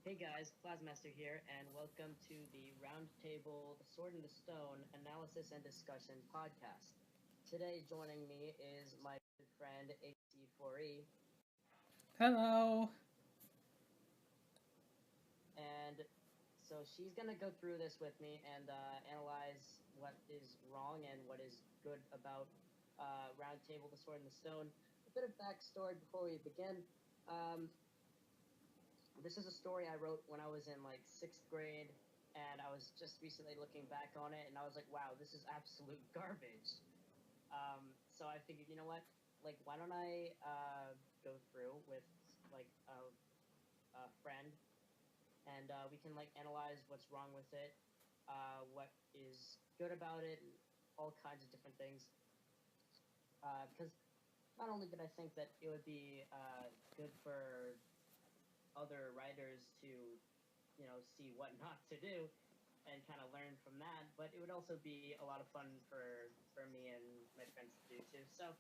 Hey guys, Plasmaster here, and welcome to the Roundtable The Sword and the Stone Analysis and Discussion podcast. Today joining me is my good friend AC4E, Hello. and so she's gonna go through this with me and analyze what is wrong and what is good about Roundtable The Sword and the Stone. A bit of backstory before we begin. This is a story I wrote when I was in like sixth grade, and I was just recently looking back on it, and I was like, wow, this is absolute garbage. So I figured, you know what? Like, why don't I go through with like a friend, and we can like analyze what's wrong with it, what is good about it, and all kinds of different things. Because not only did I think that it would be good for other writers to see what not to do and kind of learn from that, but it would also be a lot of fun for me and my friends to do too. So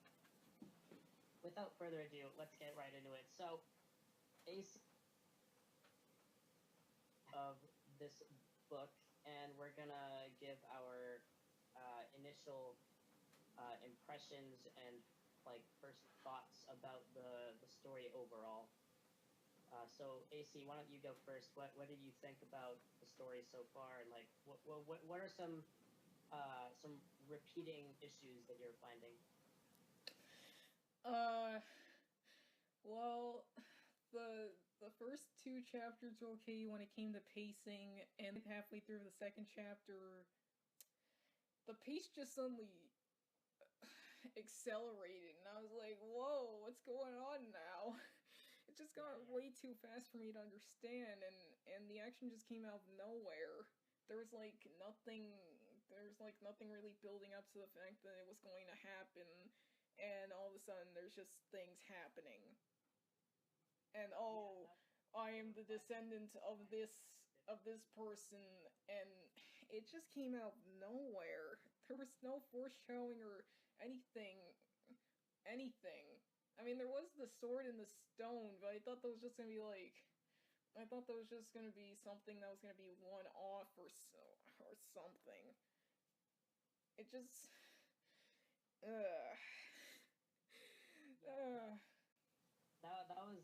without further ado, let's get right into it. So AC of this book, and we're gonna give our initial impressions and like first thoughts about the story overall. So AC, why don't you go first? What did you think about the story so far, and like what are some repeating issues that you're finding? Uh, well, the first two chapters were okay when it came to pacing, and halfway through the second chapter, the pace just suddenly accelerated, and I was like, "Whoa, what's going on now?" It just Yeah, got way too fast for me to understand, and the action just came out of nowhere. There was like nothing. There's like nothing really building up to the fact that it was going to happen, and all of a sudden there's just things happening. And yeah, oh, that's I one am of the my descendant of this person, and it just came out of nowhere. There was no foreshadowing or anything anything. I mean, there was the sword and the stone, but I thought that was just gonna be like, I thought that was just gonna be something that was gonna be one off or something. It just, uh, yeah uh, that was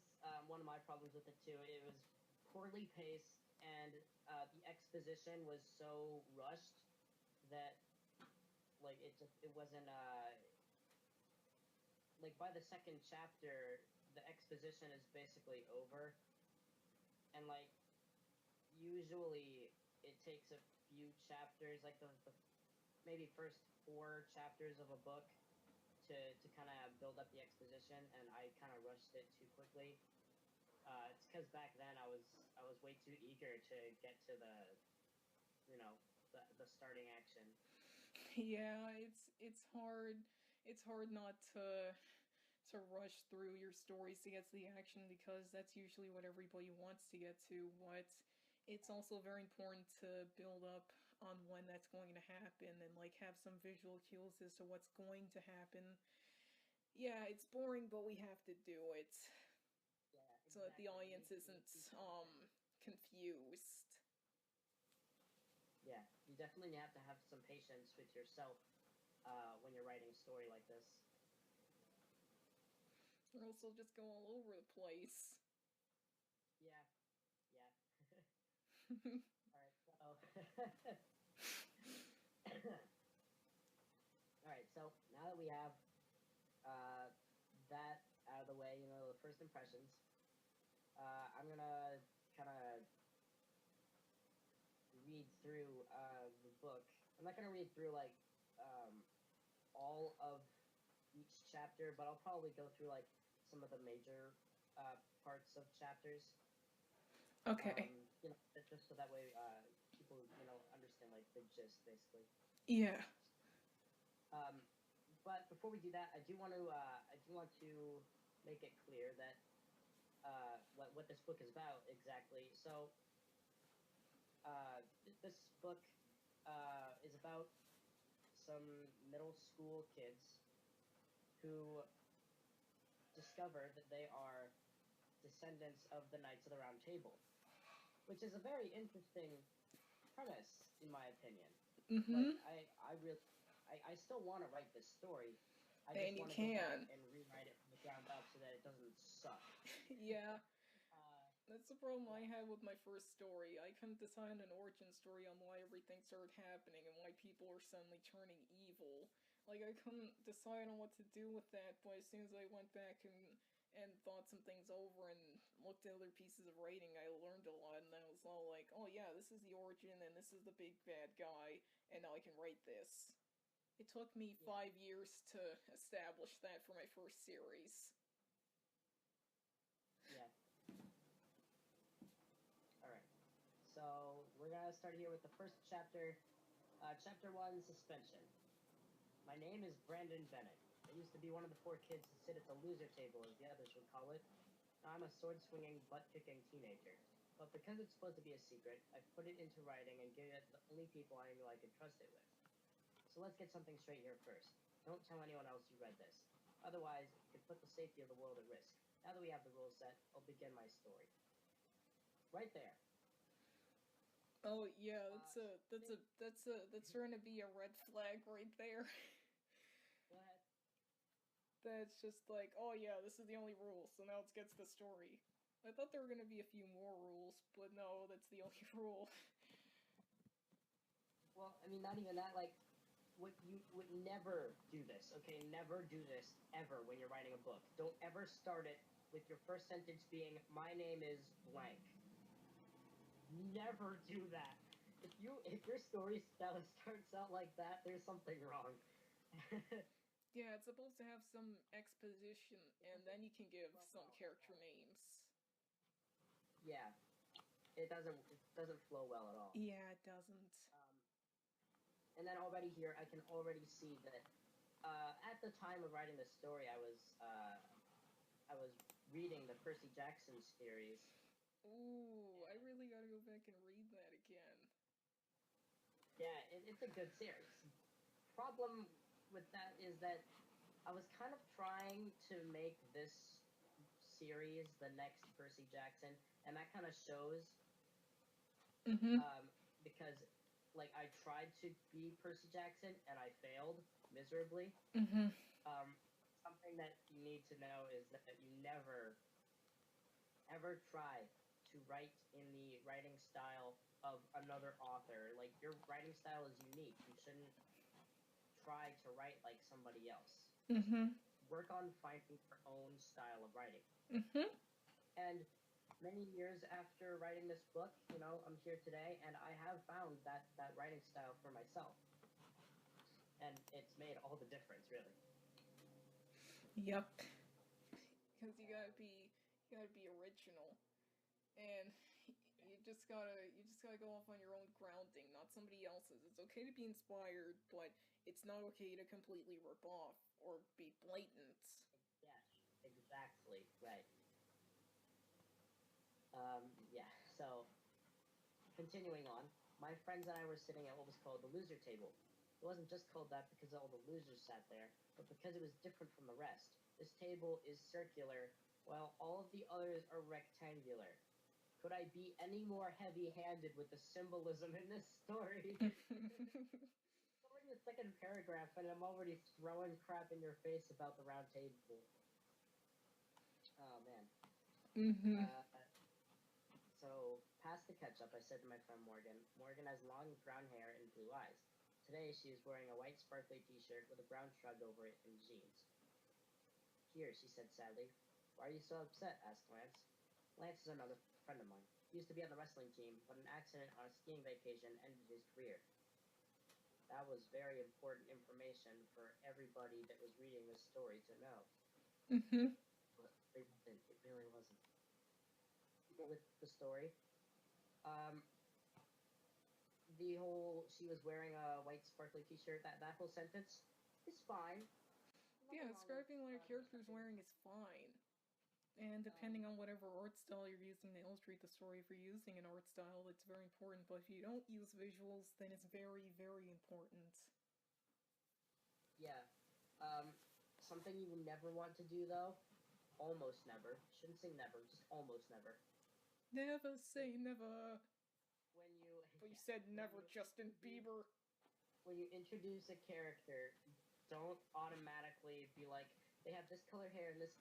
one of my problems with it too. It was poorly paced, and the exposition was so rushed that like it wasn't like by the second chapter the exposition is basically over, and like usually it takes a few chapters, like the maybe first four chapters of a book to kind of build up the exposition, and I kind of rushed it too quickly. It's because back then I was way too eager to get to the starting action. yeah, it's hard not to rush through your stories to get to the action because that's usually what everybody wants to get to. But it's also very important to build up on when that's going to happen and like have some visual cues as to what's going to happen. Yeah, it's boring, but we have to do it Yeah, so that the exactly. audience You need to keep isn't pushing. confused. Yeah, you definitely have to have some patience with yourself when you're writing a story like this. Or else they'll just go all over the place. Yeah, yeah. All right, so all right, so now that we have uh, that out of the way, the first impressions, I'm gonna kind of read through the book. I'm not gonna read through like um, all of each chapter, but I'll probably go through like some of the major parts of chapters. Okay. Just so that way people understand like the gist basically. Yeah. Um, but before we do that, I do want to make it clear that what this book is about exactly. So this book is about some middle school kids who discover that they are descendants of the Knights of the Round Table. which is a very interesting premise, in my opinion. Like, Mm-hmm. I really, I still want to write this story. I just And you want to go back can. and rewrite it from the ground up so that it doesn't suck. Yeah, Uh, that's the problem I yeah, had with my first story. I couldn't decide an origin story on why everything started happening and why people are suddenly turning evil. Like, I couldn't decide on what to do with that, but as soon as I went back and thought some things over and looked at other pieces of writing, I learned a lot, and then I was all like, oh yeah, this is the origin, and this is the big bad guy, and now I can write this. It took me yeah, 5 years to establish that for my first series. yeah. All right. So we're gonna start here with the first chapter. Chapter one: suspension. My name is Brandon Bennett. I used to be one of the four kids to sit at the loser table, as the others would call it. Now I'm a sword-swinging, butt-kicking teenager. But because it's supposed to be a secret, I've put it into writing and given it to the only people I knew I could trust it with. So let's get something straight here first. Don't tell anyone else you read this. Otherwise, it could put the safety of the world at risk. Now that we have the rules set, I'll begin my story. Right there. Oh yeah, Something. that's starting to be a red flag right there. Go ahead. That's just like, oh yeah, this is the only rule, so now let's get to the story. I thought there were gonna be a few more rules, but no, that's the only rule. Well, I mean, not even that. Like, you would never do this. Okay, never do this ever when you're writing a book. Don't ever start it with your first sentence being "My name is blank." Never do that. If your story starts out like that, there's something wrong. Yeah, it's supposed to have some exposition, and then you can give Well, some character names. yeah, it doesn't flow well at all. Yeah, it doesn't. Um, and then already here, I can already see that at the time of writing this story, I was reading the Percy Jackson series. Ooh, I And really gotta go back and read that again. yeah, it's a good series. Problem with that is that I was kind of trying to make this series the next Percy Jackson, and that kind of shows Mm-hmm. um, because like I tried to be Percy Jackson and I failed miserably. Mm-hmm. Something that you need to know is that you never ever try to write in the writing style of another author. Like your writing style is unique. You shouldn't try to write like somebody else. Just Mm-hmm. work on finding your own style of writing. Mm-hmm. And many years after writing this book, I'm here today and I have found that writing style for myself. And it's made all the difference, really. Yep. Because Uh, you gotta be original, and you just gotta go off on your own grounding, not somebody else's. It's okay to be inspired, but it's not okay to completely rip off or be blatant. yeah, exactly. Right. Yeah, so continuing on, my friends and I were sitting at what was called the loser table. It wasn't just called that because all the losers sat there, but because it was different from the rest. This table is circular, while all of the others are rectangular. Could I be any more heavy handed with the symbolism in this story? I'm in the second paragraph and I'm already throwing crap in your face about the round table. Oh, man. Mm-hmm. Uh, So, pass the ketchup, I said to my friend Morgan. Morgan has long brown hair and blue eyes. Today, she is wearing a white sparkly t-shirt with a brown shrug over it and jeans. Here, she said sadly. Why are you so upset? Asked Lance. Lance is another friend of mine. He used to be on the wrestling team, but an accident on a skiing vacation ended his career. That was very important information for everybody that was reading this story to know. Mm-hmm. But it wasn't. It really wasn't. With the story, um, the whole she was wearing a white sparkly t-shirt, that whole sentence is fine. Yeah, Nothing wrong with describing what a character's describing. wearing is fine. And Um, depending on whatever art style you're using to illustrate the story, if you're using an art style, it's very important. But if you don't use visuals, then it's very, very important. yeah. Something you never want to do though, almost never. Shouldn't say never, just almost never. Never say never. when you But you yeah, said when never, you Justin introduce Bieber. when you introduce a character, don't automatically be like they have this color hair and this.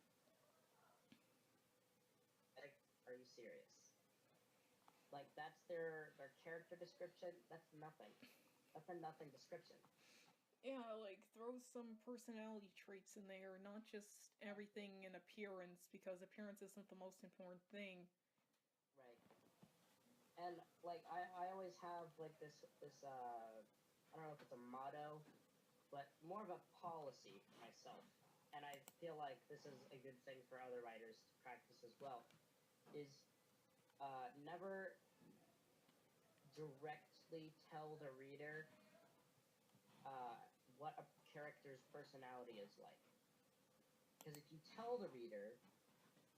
Like, are you serious? Like that's their character description. That's nothing. That's a nothing description. Yeah, like throw some personality traits in there, not just Exactly. everything in appearance, because appearance isn't the most important thing. Right. And like I always have like this I don't know if it's a motto, but more of a policy for myself. And I feel like this is a good thing for other writers to practice as well. Is never directly tell the reader uh, what a character's personality is like. Because if you tell the reader,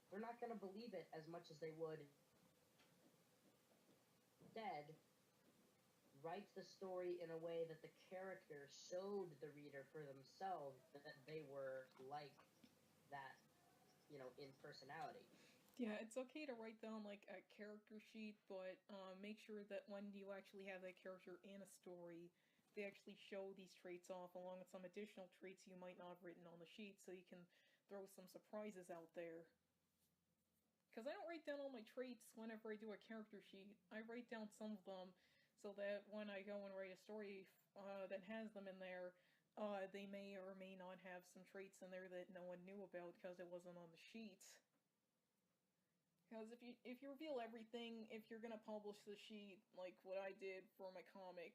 they're not going to believe it as much as they would instead write the story in a way that the character showed the reader for themselves that they were like that, in personality. Yeah, it's okay to write down like a character sheet, but make sure that when you actually have that character in a story, they actually show these traits off along with some additional traits you might not have written on the sheet, so you can throw some surprises out there. Because I don't write down all my traits whenever I do a character sheet. I write down some of them so that when I go and write a story that has them in there, they may or may not have some traits in there that no one knew about because it wasn't on the sheet. Because if you reveal everything, if you're gonna publish the sheet like what I did for my comic,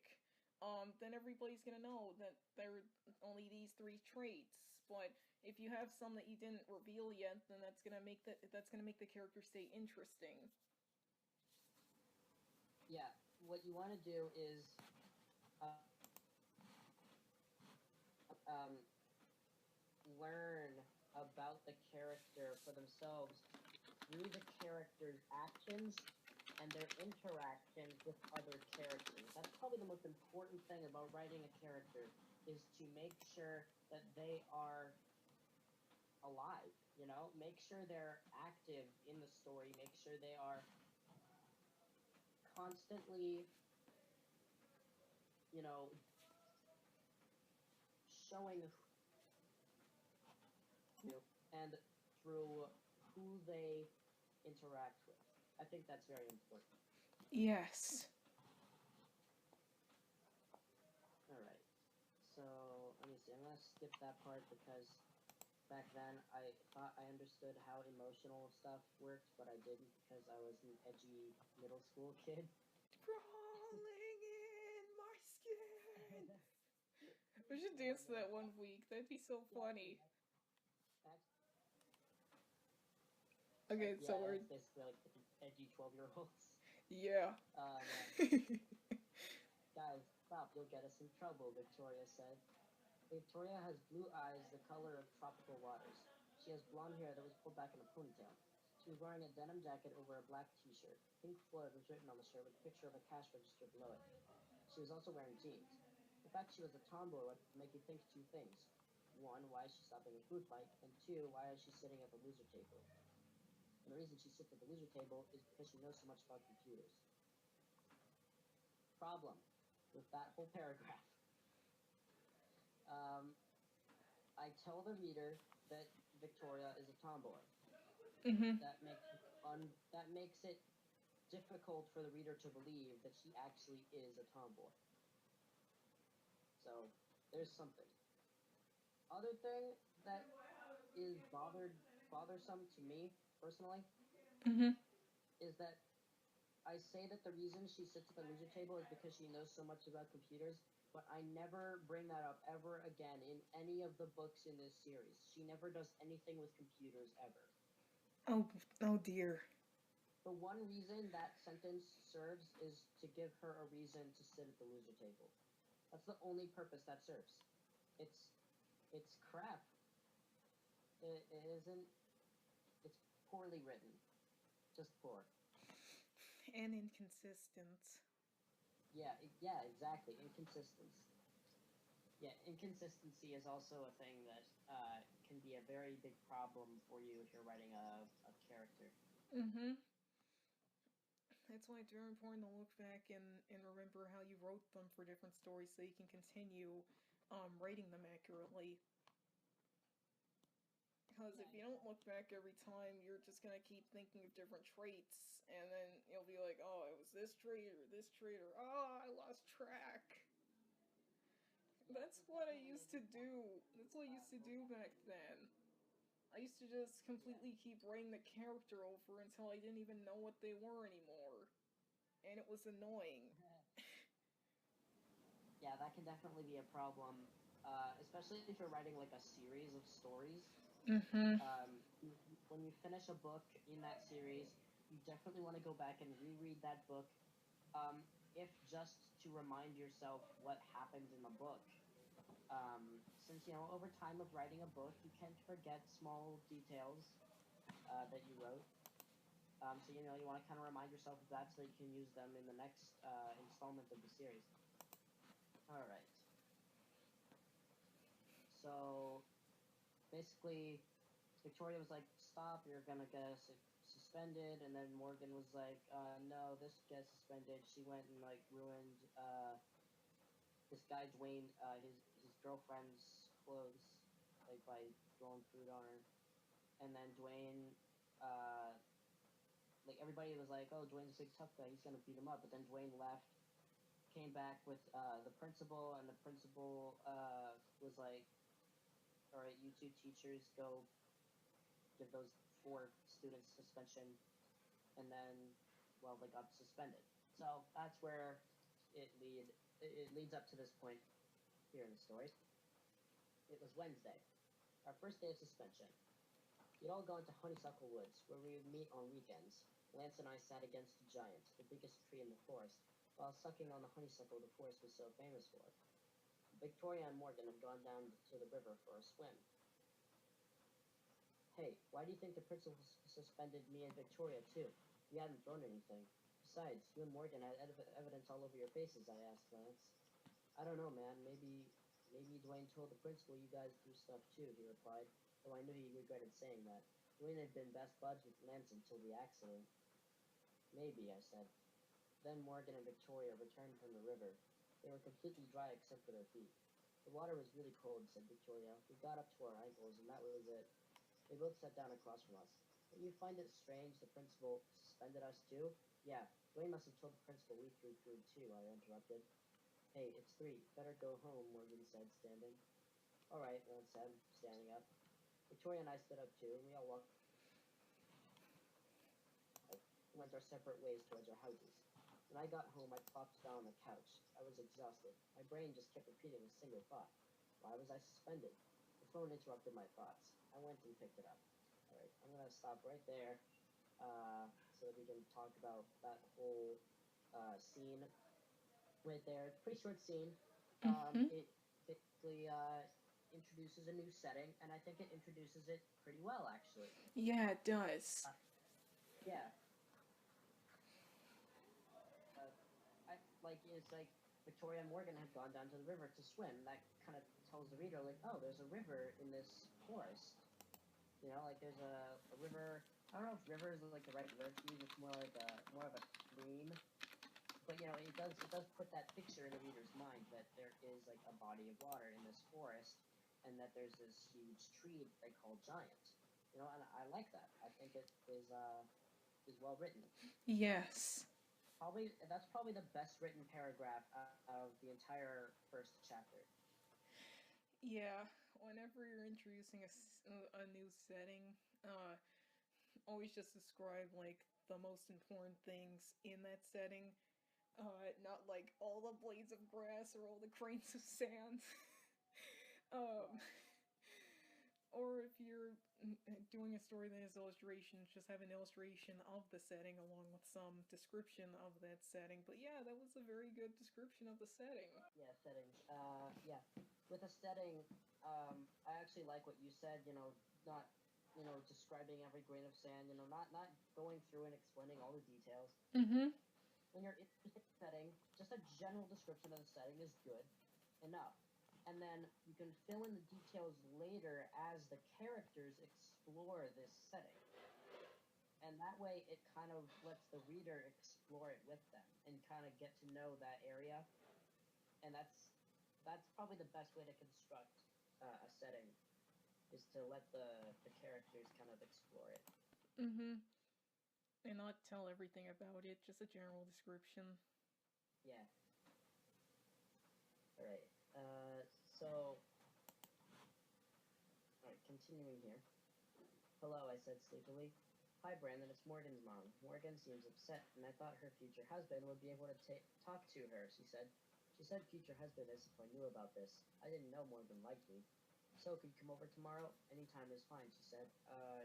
then everybody's gonna know that there are only these three traits. But if you have some that you didn't reveal yet, then that's gonna make the character stay interesting. Yeah, what you want to do is um, learn about the character for themselves through the character's actions and their interactions with other characters. That's probably the most important thing about writing a character is to make sure that they are alive, make sure they're active in the story, make sure they are constantly, you know, showing who and through who they interact with. I think that's very important. Yes. All right. So let me see. I'm gonna skip that part because back then I thought I understood how emotional stuff worked, but I didn't because I was an edgy middle school kid. Crawling in my skin. That's, We should oh dance to man, that one week. That'd be so yeah, actually, funny. that's Okay, so yeah, we're that's basically like the edgy 12-year-olds. yeah. Oh man, guys, stop! You'll get us in trouble. Victoria said. Victoria has blue eyes the color of tropical waters. She has blonde hair that was pulled back in a ponytail. She was wearing a denim jacket over a black t-shirt. Pink Floyd was written on the shirt with a picture of a cash register below it. She was also wearing jeans. The fact she was a tomboy would make you think two things. One, why is she stopping a food fight? And two, why is she sitting at the loser table? And the reason she sits at the loser table is because she knows so much about computers. Problem with that whole paragraph. Um, I tell the reader that Victoria is a tomboy. Mhm. That makes it difficult for the reader to believe that she actually is a tomboy. So there's something. Other thing that is bothersome to me personally Mhm. is that I say that the reason she sits at the loser table is because she knows so much about computers, but I never bring that up ever again in any of the books in this series. She never does anything with computers ever. Oh, oh dear. The one reason that sentence serves is to give her a reason to sit at the loser table. That's the only purpose that serves. It's it's crap. It isn't. It's poorly written. Just poor. And inconsistent. Yeah, yeah, exactly. Inconsistency. Yeah, inconsistency is also a thing that can be a very big problem for you if you're writing a character. Mhm. That's why it's very important to look back and remember how you wrote them for different stories so you can continue writing them accurately. Because if Yeah, you don't look exactly. back every time, you're just gonna keep thinking of different traits, and then you'll be like, oh, it was this trait, or oh, I lost track. Yeah, That's it what I definitely used is to important do. That's what I used to to look do back. back then. I used to just Yeah. completely keep writing the character over until I didn't even know what they were anymore. And it was annoying. Yeah, that can definitely be a problem, especially if you're writing like a series of stories. Mm-hmm. When you finish a book in that series, you definitely want to go back and reread that book, if just to remind yourself what happened in the book. Since over time of writing a book, you can forget small details that you wrote. So you want to kind of remind yourself of that so that you can use them in the next installment of the series. All right. So basically, Victoria was like, "Stop! You're gonna get suspended." And then Morgan was like, "No, this gets suspended." She went and like ruined this guy Dwayne, his girlfriend's clothes, like by throwing food on her. And then Dwayne, uh, like everybody was like, "Oh, Dwayne's a big tough guy. He's gonna beat him up." But then Dwayne left, came back with the principal, and the principal was like, "All right, you two teachers go give those four students suspension," and then, well, they got suspended. So that's where it leads up to this point here in the story. It was Wednesday, our first day of suspension. We'd all gone to Honeysuckle Woods, where we would meet on weekends. Lance and I sat against a giant, the biggest tree in the forest, while sucking on the honeysuckle the forest was so famous for. Victoria and Morgan had gone down to the river for a swim. "Hey, why do you think the principal suspended me and Victoria, too? We hadn't thrown anything. Besides, you and Morgan had evidence all over your faces," I asked Lance. "I don't know, man. Maybe Dwayne told the principal you guys threw stuff, too," he replied, though I knew he regretted saying that. Dwayne had been best buds with Lance until the accident. "Maybe," I said. Then Morgan and Victoria returned from the river. They were completely dry except for their feet. "The water was really cold," said Victoria. "We got up to our ankles, and that was it." They both sat down across from us. "Don't you find it strange the principal suspended us too?" "Yeah, Dwayne must have told the principal we threw food too," I interrupted. "Hey, it's 3. Better go home," Morgan said, standing. "All right," Lance said, standing up. Victoria and I stood up too, and we all walked and went our separate ways towards our houses. When I got home, I plopped down on the couch. I was exhausted. My brain just kept repeating a single thought. Why was I suspended? The phone interrupted my thoughts. I went and picked it up. All right, I'm going to stop right there so that we can talk about that whole scene right there. It's a pretty short scene. Mm-hmm. It basically introduces a new setting, and I think it introduces it pretty well, actually. Yeah, it does. Uh, yeah, uh, it's like Victoria and Morgan had gone down to the river to swim. That kind of tells the reader, like, oh, there's a river in this forest. Like there's a river. I don't know if river is like the right word to use. It's more of a stream. But it does put that picture in the reader's mind that there is like a body of water in this forest, and that there's this huge tree that they call Giant. And I like that. I think it is well written. Yes. Probably that's probably the best written paragraph out of the entire first chapter. Yeah, whenever you're introducing a new setting, always just describe like the most important things in that setting. Not like all the blades of grass or all the grains of sand. um, Yeah, or if you're doing a story that has illustrations, just have an illustration of the setting along with some description of that setting. But yeah, that was a very good description of the setting. yeah, setting. Yeah, with a setting, I actually like what you said. Not describing every grain of sand. Not going through and explaining all the details. Mm-hmm. When you're in a setting, just a general description of the setting is good enough. And then you can fill in the details later as the characters explore this setting. and that way it kind of lets the reader explore it with them and kind of get to know that area, and that's probably the best way to construct a setting is to let the characters kind of explore it. Mm-hmm. And not tell everything about it, just a general description. Yeah. All right. So, all right. Continuing here. Hello, I said sleepily. Hi, Brandon. It's Morgan's mom. Morgan seems upset, and I thought her future husband would be able to talk to her. She said. She said future husband as if I knew about this. I didn't know Morgan liked me. So, could you come over tomorrow? Any time is fine, she said.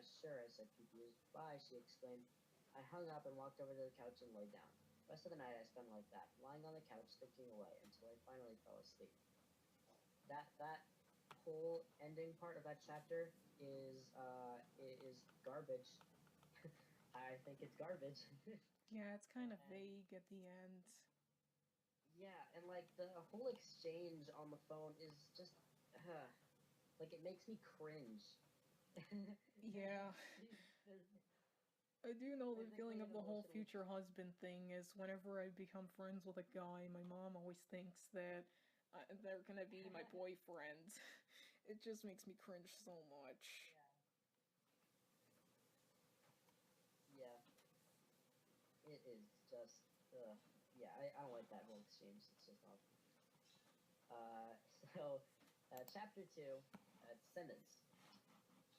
Sure, I said confused. Bye, she exclaimed. I hung up and walked over to the couch and lay down. The rest of the night I spent like that, lying on the couch, thinking away, until I finally fell asleep. That whole ending part of that chapter is garbage. I think it's garbage. Yeah, it's kind of And vague at the end. yeah, and like the whole exchange on the phone is just uh, like it makes me cringe. Yeah, there's, I do know the physically feeling and of the whole emotionally. future husband thing is whenever I become friends with a guy, my mom always thinks that they're gonna be my boyfriend. It just makes me cringe so much. Yeah, yeah, it is just yeah. I don't like that whole exchange. It's just not. Uh, so, chapter two, descendants.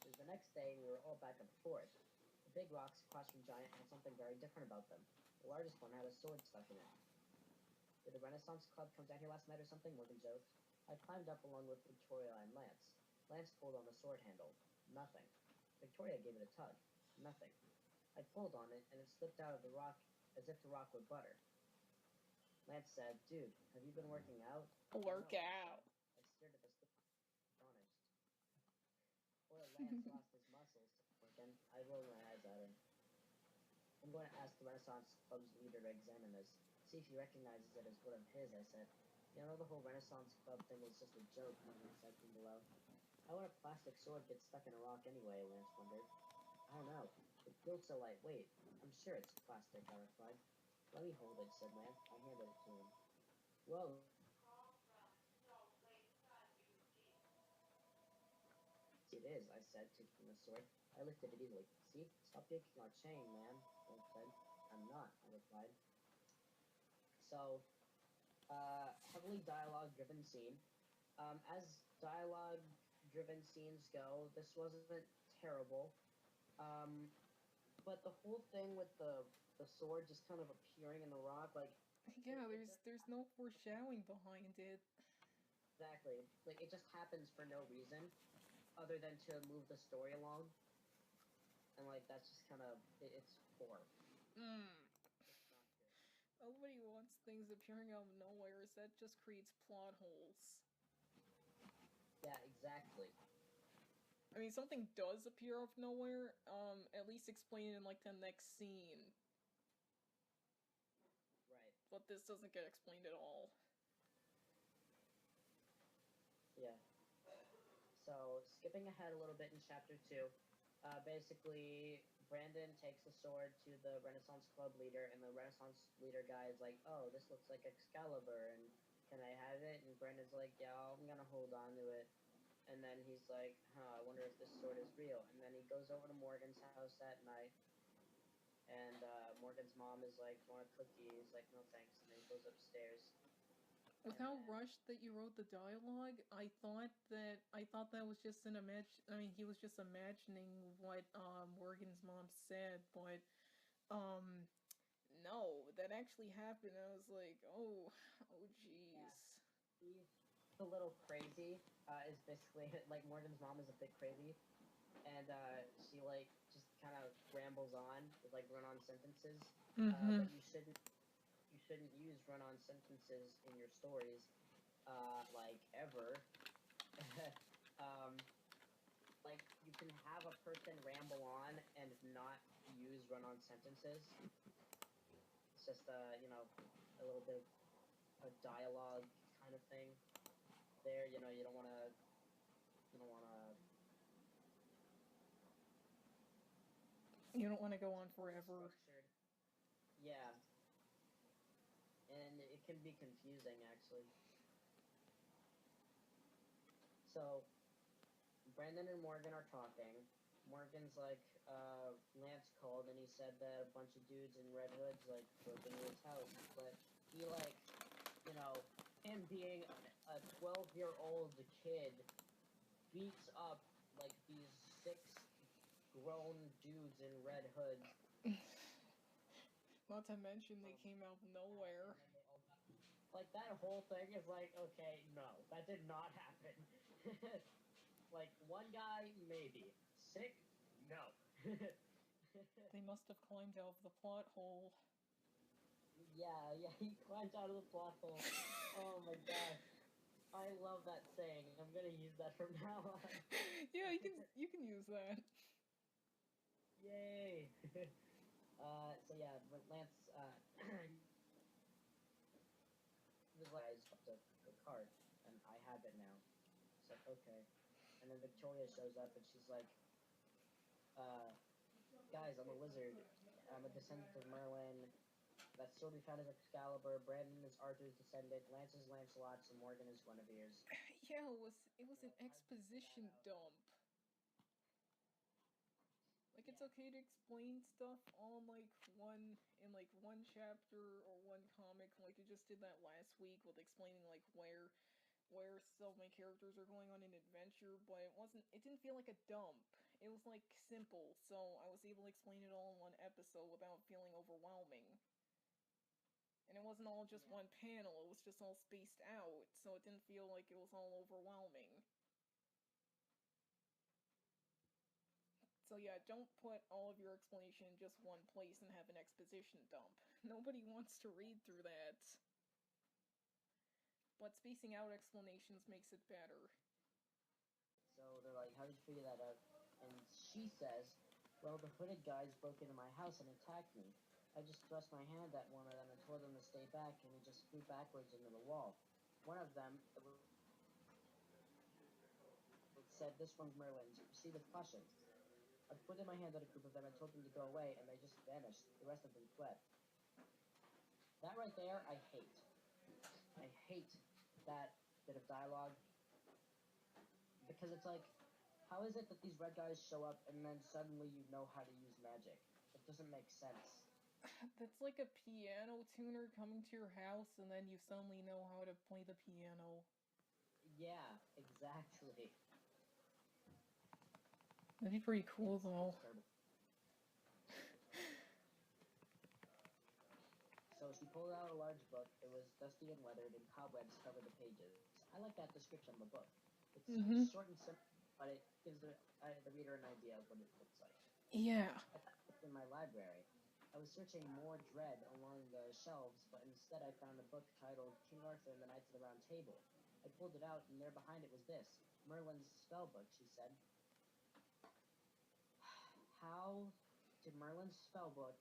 It was the next day, and we were all back at the fort. The big rocks across from Giant had something very different about them. The largest one had a sword stuck in it. Did the Renaissance Club come down here last night or something? Morgan joked. I climbed up along with Victoria and Lance. Lance pulled on the sword handle. Nothing. Victoria gave it a tug. Nothing. I pulled on it, and it slipped out of the rock as if the rock were butter. Lance said, Dude, have you been working out? Work No, I said. out. I stared at the slip, astonished. Poor Lance lost his muscles, Morgan. I rolled my eyes at him. I'm going to ask the Renaissance Club's leader to examine this. See if he recognizes it as one of his, I said. You know, the whole Renaissance Club thing was just a joke, Morgan said from below. How would a plastic sword get stuck in a rock anyway, Lance wondered. I don't know. It feels so lightweight. I'm sure it's plastic, I replied. Let me hold it, said Lance. I handed it to him. Whoa. It is, I said, taking the sword. I lifted it easily. See? Stop yanking our chain, man, Lance said. I'm not, I replied. So, heavily dialogue-driven scene. As dialogue-driven scenes go, this wasn't terrible. Um, but the whole thing with the sword just kind of appearing in the rock, like Yeah, it there's just there's no foreshadowing behind it. exactly like it just happens for no reason other than to move the story along, and like that's just kind of it's poor. Mm. It's not good. Nobody wants things appearing out of nowhere, so that just creates plot holes. Yeah, exactly. I mean, something does appear out of nowhere, at least explain it in, like, the next scene. Right. But this doesn't get explained at all. Yeah. So, skipping ahead a little bit in chapter two, basically, Brandon takes the sword to the Renaissance Club leader, and the Renaissance leader guy is like, "Oh, this looks like Excalibur, and can I have it?" And Brandon's like, "Yeah, I'm gonna hold on to it." And then he's like, "Huh, I wonder if this sword is real." And then he goes over to Morgan's house that night, and Morgan's mom is like, "Want a cookie?" He's like, "No, thanks." And then he goes upstairs, With and how then rushed that you wrote the dialogue, I thought that was just an I mean, he was just imagining what Morgan's mom said, but um no, that actually happened. I was like, oh yeah, jeez. he's a little crazy. Is basically like Morgan's mom is a bit crazy, and she like just kind of rambles on with like run-on sentences. Mm-hmm. But you shouldn't use run-on sentences in your stories, like ever. um, like you can have a person ramble on and not use run-on sentences. It's just a little bit of a dialogue kind of thing. There, you don't want to you don't want to You don't want to go on It's more forever. structured. Yeah, and it can be confusing actually. So Brandon and Morgan are talking. Morgan's like, Lance called and he said that a bunch of dudes in red hoods like broke into his house, but he like, you know, him being a 12-year-old kid beats up like these six grown dudes in red hoods. Not to mention they Um, came out of and nowhere. then they all got like that whole thing is like, okay, no, that did not happen. Like one guy, maybe. Sick? No. They must have climbed out of the plot hole. Yeah, yeah, he climbed out of the plot hole. Oh my gosh. I love that saying. I'm gonna use that from now on. Yeah, you can use that. Yay! So yeah, but Lance, he was like, I just the card, and I have it now. It's like, okay. And then Victoria shows up, and she's like, uh, guys, I'm a wizard. I'm a descendant of Merlin. That sword we found is Excalibur. Brandon is Arthur's descendant. Lance is Lancelot's, and Morgan is Guinevere's. Yeah, it was You're an like, how'd you figure that exposition out? dump. Like it's Yeah, okay to explain stuff on like one chapter or one comic, like you just did that last week with explaining like where so many characters are going on an adventure, but it didn't feel like a dump. It was like simple, so I was able to explain it all in one episode without feeling overwhelming. And it wasn't all just yeah, one panel, it was just all spaced out, so it didn't feel like it was all overwhelming. So yeah, yeah, don't put all of your explanation in just one place and have an exposition dump. Nobody wants to read through that. But spacing out explanations makes it better. So they're like, how did you figure that out? And she says, well, the hooded guys broke into my house and attacked me. I just thrust my hand at one of them and told him to stay back, and he just flew backwards into the wall. One of them, it said, this one's Merlin's. Proceed with caution. I pointed my hand at a group of them and told them to go away, and they just vanished. The rest of them fled. That right there, I hate. I hate that bit of dialogue because it's like, how is it that these red guys show up and then suddenly you know how to use magic? It doesn't make sense. That's like a piano tuner coming to your house and then you suddenly know how to play the piano. Yeah, exactly. That'd be pretty cool though. It's terrible. So she pulled out a large book. It was dusty and weathered, and cobwebs covered the pages. I like that description of the book. It's Mm-hmm. short and simple, but it gives the reader an idea of what it looks like. Yeah. I found it in my library. I was searching more dread along the shelves, but instead I found a book titled King Arthur and the Knights of the Round Table. I pulled it out, and there behind it was this Merlin's spell book, she said. How did Merlin's spell book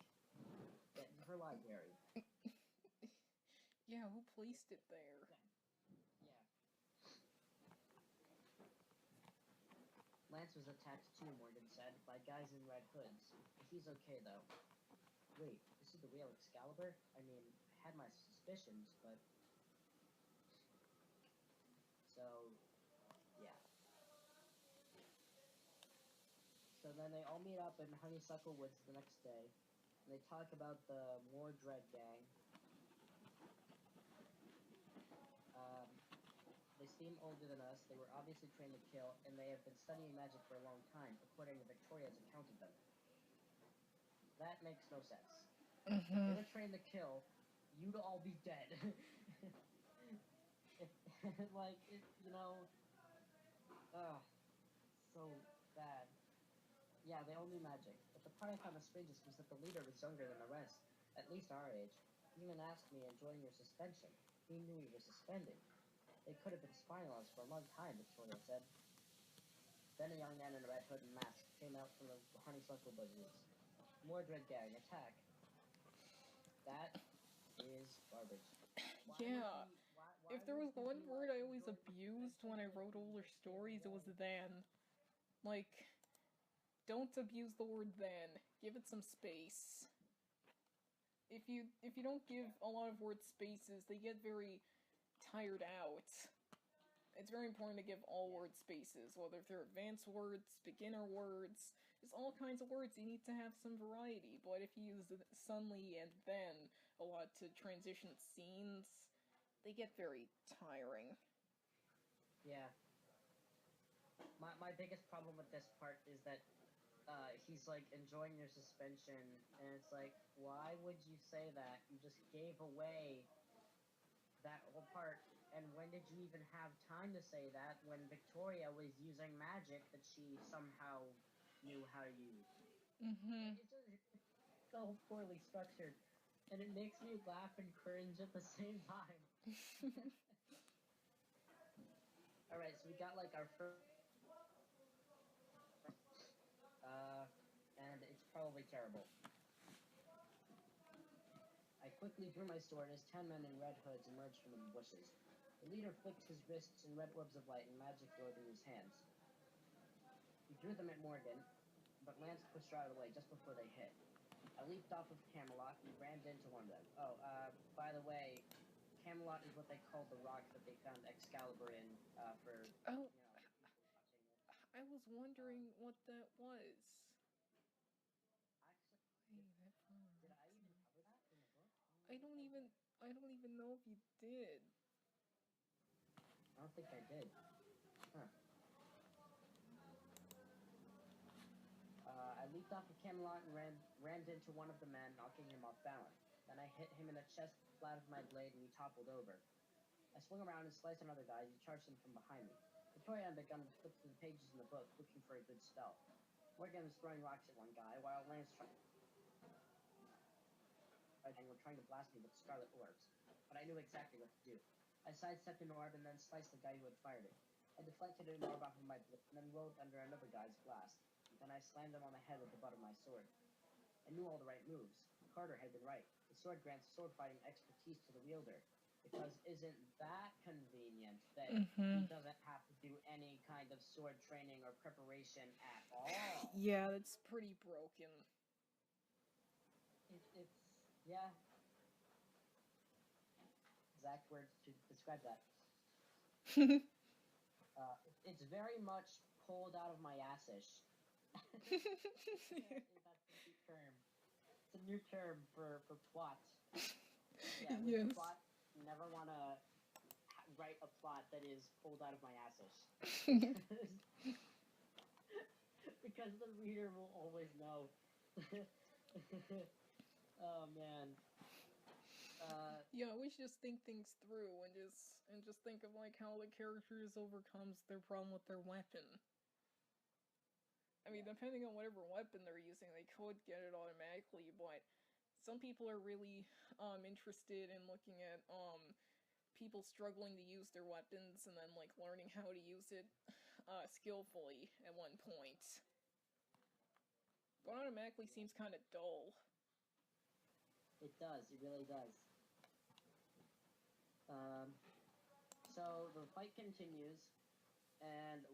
get in her library? Yeah, who placed it there? Yeah. Lance was attacked too, Morgan said, by guys in red hoods. He's okay, though. Wait, this is the real Excalibur? I mean, I had my suspicions, but... So, yeah. So then they all meet up in Honeysuckle Woods the next day, and they talk about the Mordred gang. Um, they seem older than us, they were obviously trained to kill, and they have been studying magic for a long time, according to Victoria's account of them. That makes no sense. If Mm-hmm. they were trained to kill, you'd all be dead. Like, you know, so bad. Yeah, they all knew magic, but the part I found the strangest was that the leader was younger than the rest, at least our age. He even asked me enjoying your suspension. He knew we were suspended. They could have been spying on us for a long time, Victoria said. Then a young man in a red hood and mask came out from the honeysuckle bushes. Mordred gang, attack. That is garbage. Why would Yeah. he, why If there would was he one be word like, I always enjoy the abused suspension? when I Like, wrote he older just saved the stories, it was day. then. Like, Don't abuse the word then. Give it some space. If you don't give a lot of word spaces, they get very tired out. It's very important to give all word spaces, whether they're advanced words, beginner words, there's all kinds of words. You need to have some variety, but if you use suddenly and then a lot to transition scenes, they get very tiring. Yeah. My biggest problem with this part is that he's like enjoying your suspension, and it's like, why would you say that? You just gave away that whole part. And when did you even have time to say that when Victoria was using magic that she somehow knew how to use? Mm-hmm. It's so poorly structured, and it makes me laugh and cringe at the same time. All right, so we got like our first, and it's probably terrible. I quickly drew my sword as 10 men in red hoods emerged from the bushes. The leader flicked his wrists and red orbs of light and magic glowed in his hands. He threw them at Morgan, but Lance pushed her out of the way just before they hit. I leaped off of Camelot and rammed into one of them. Oh, by the way, Camelot is what they called the rock that they found Excalibur in, for, Oh, people watching it. I was wondering what that was. Actually, did I even cover that in the book? I don't even know if you did. I don't think I did. Huh. I leaped off of Camelot and rammed into one of the men, knocking him off balance. Then I hit him in the chest flat of my blade and he toppled over. I swung around and sliced another guy as he charged him from behind me. Victoria had begun to flip through the pages in the book, looking for a good spell. Morgan was throwing rocks at one guy, while Lance were trying to blast me with scarlet orbs. But I knew exactly what to do. I sidestepped an orb and then sliced the guy who had fired it. I deflected an orb off of my blade and then rolled under another guy's blast. Then I slammed him on the head with the butt of my sword. I knew all the right moves. Carter had been right. The sword grants sword fighting expertise to the wielder. Because isn't that convenient that he doesn't have to do any kind of sword training or preparation at all? Yeah, that's pretty broken. It's yeah. Exact words to describe that. It's very much pulled out of my assish. That's a new term. It's a new term for plot. Yeah, with yes. plot, never want to write a plot that is pulled out of my assish. Because the reader will always know. Oh man. Yeah, we should just think things through and just think of like how the characters overcomes their problem with their weapon. I mean, depending on whatever weapon they're using, they could get it automatically, but some people are really interested in looking at people struggling to use their weapons and then like learning how to use it skillfully at one point. But automatically seems kind of dull. It does. It really does. So the fight continues, and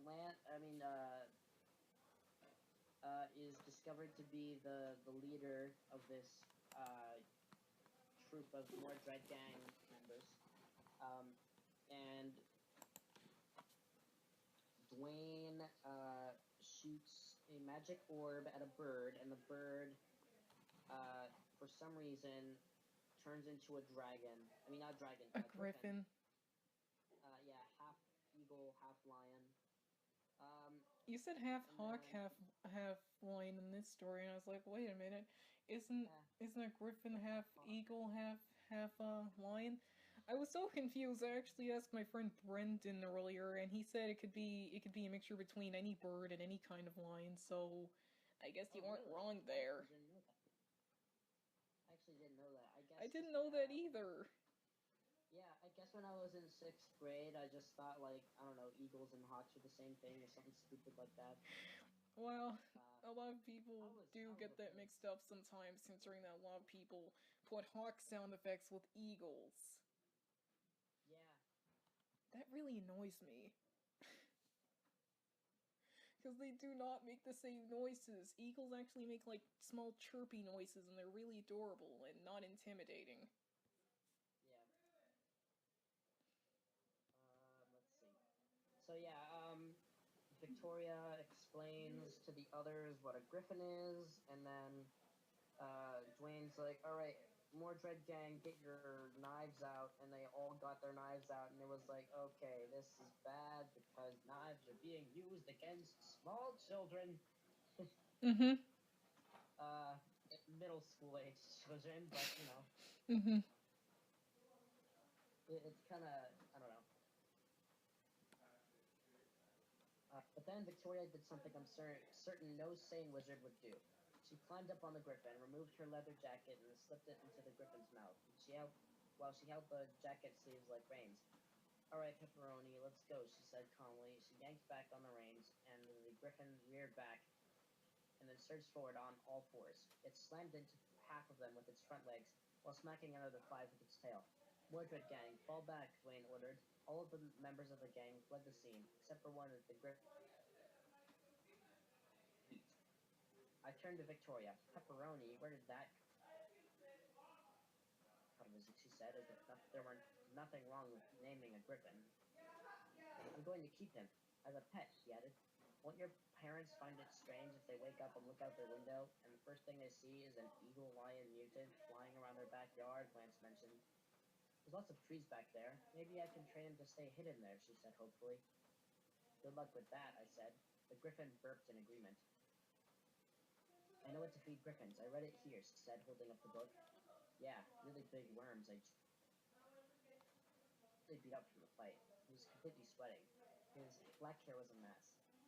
is discovered to be the leader of this troop of more Dread Gang members. And Dwayne shoots a magic orb at a bird, and the bird, for some reason, turns into a dragon. I mean, not dragon. A griffin. Yeah, half eagle, half lion. You said half hawk, half lion in this story, and I was like, wait a minute, isn't a griffin half eagle, half lion? I was so confused. I actually asked my friend Brendan earlier, and he said it could be a mixture between any bird and any kind of lion. So, I guess you weren't wrong there. I actually didn't know that. I didn't know that either. Yeah, I guess when I was in 6th grade, I just thought, like, I don't know, eagles and hawks are the same thing or something stupid like that. Well, a lot of people do get that mixed up sometimes, considering that a lot of people put hawk sound effects with eagles. Yeah. That really annoys me. because they do not make the same noises. Eagles actually make, like, small chirpy noises, and they're really adorable and not intimidating. Yeah. Let's see. So yeah, Victoria explains to the others what a griffin is, and then Dwayne's like, "All right, more Dread Gang, get your knives out," and they all got their knives out, and it was like, okay, this is bad because knives are being used against small children. Mm-hmm. uh, Middle school age children, but you know, Mm-hmm. it's kind of, I don't know. But then Victoria did something I'm certain no sane wizard would do. She climbed up on the griffin, removed her leather jacket, and slipped it into the griffin's mouth. While she held the jacket sleeves like reins. "All right, Pepperoni, let's go," she said calmly. She yanked back on the reins, and the griffin reared back and then surged forward on all fours. It slammed into half of them with its front legs, while smacking another five with its tail. "Mordred gang, fall back," Dwayne ordered. All of the members of the gang fled the scene, except for one of the griffin. I turned to Victoria. "Pepperoni, where did that come from?" She said, as if there were nothing wrong with naming a griffin. "I'm going to keep him as a pet," he added. "Won't your parents find it strange if they wake up and look out their window, and the first thing they see is an eagle-lion mutant flying around their backyard?" Lance mentioned. "There's lots of trees back there. Maybe I can train him to stay hidden there," she said hopefully. "Good luck with that," I said. The griffin burped in agreement. "I know what to feed griffins. I read it here," she said, holding up the book. "Yeah, really big worms. I really beat up from the fight. He was completely sweating. His black hair was a mess.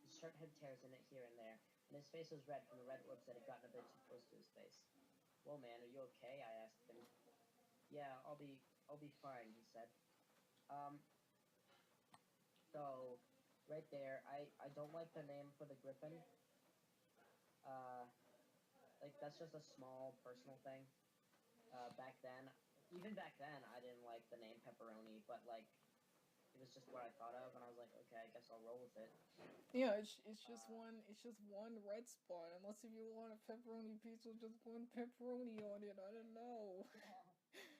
His shirt had tears in it here and there, and his face was red from the red lips that had gotten a bit too close to his face. "Well, man, are you okay?" I asked him. "Yeah, I'll be fine," he said. Um, so, right there, I don't like the name for the griffin. Uh, like, that's just a small personal thing. Even back then, I didn't like the name Pepperoni, but, like, it was just what I thought of, and I was like, okay, I guess I'll roll with it. Yeah, it's just one red spot. Unless if you want a pepperoni pizza, just one pepperoni on it. I don't know. Yeah.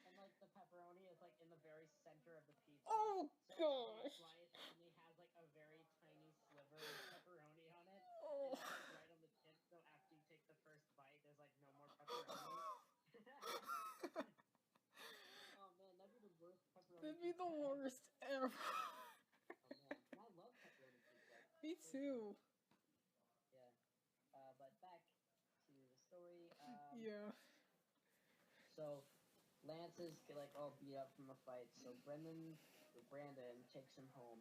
And, like, the pepperoni is, like, in the very center of the pizza. Oh So when you gosh. slice, it only has, like, a very tiny sliver of pepperoni on it. Oh. And it's, like, right on the tip, so after you take the first bite, there's, like, no more pepperoni. Oh, man, that'd be the worst pepperoni That'd be pizza the ever. worst ever. Oh, man. And I love pepperoni pizza. Me So good. too. Yeah. But back to the story. Yeah. So Lance is like all beat up from the fight. So Brandon takes him home,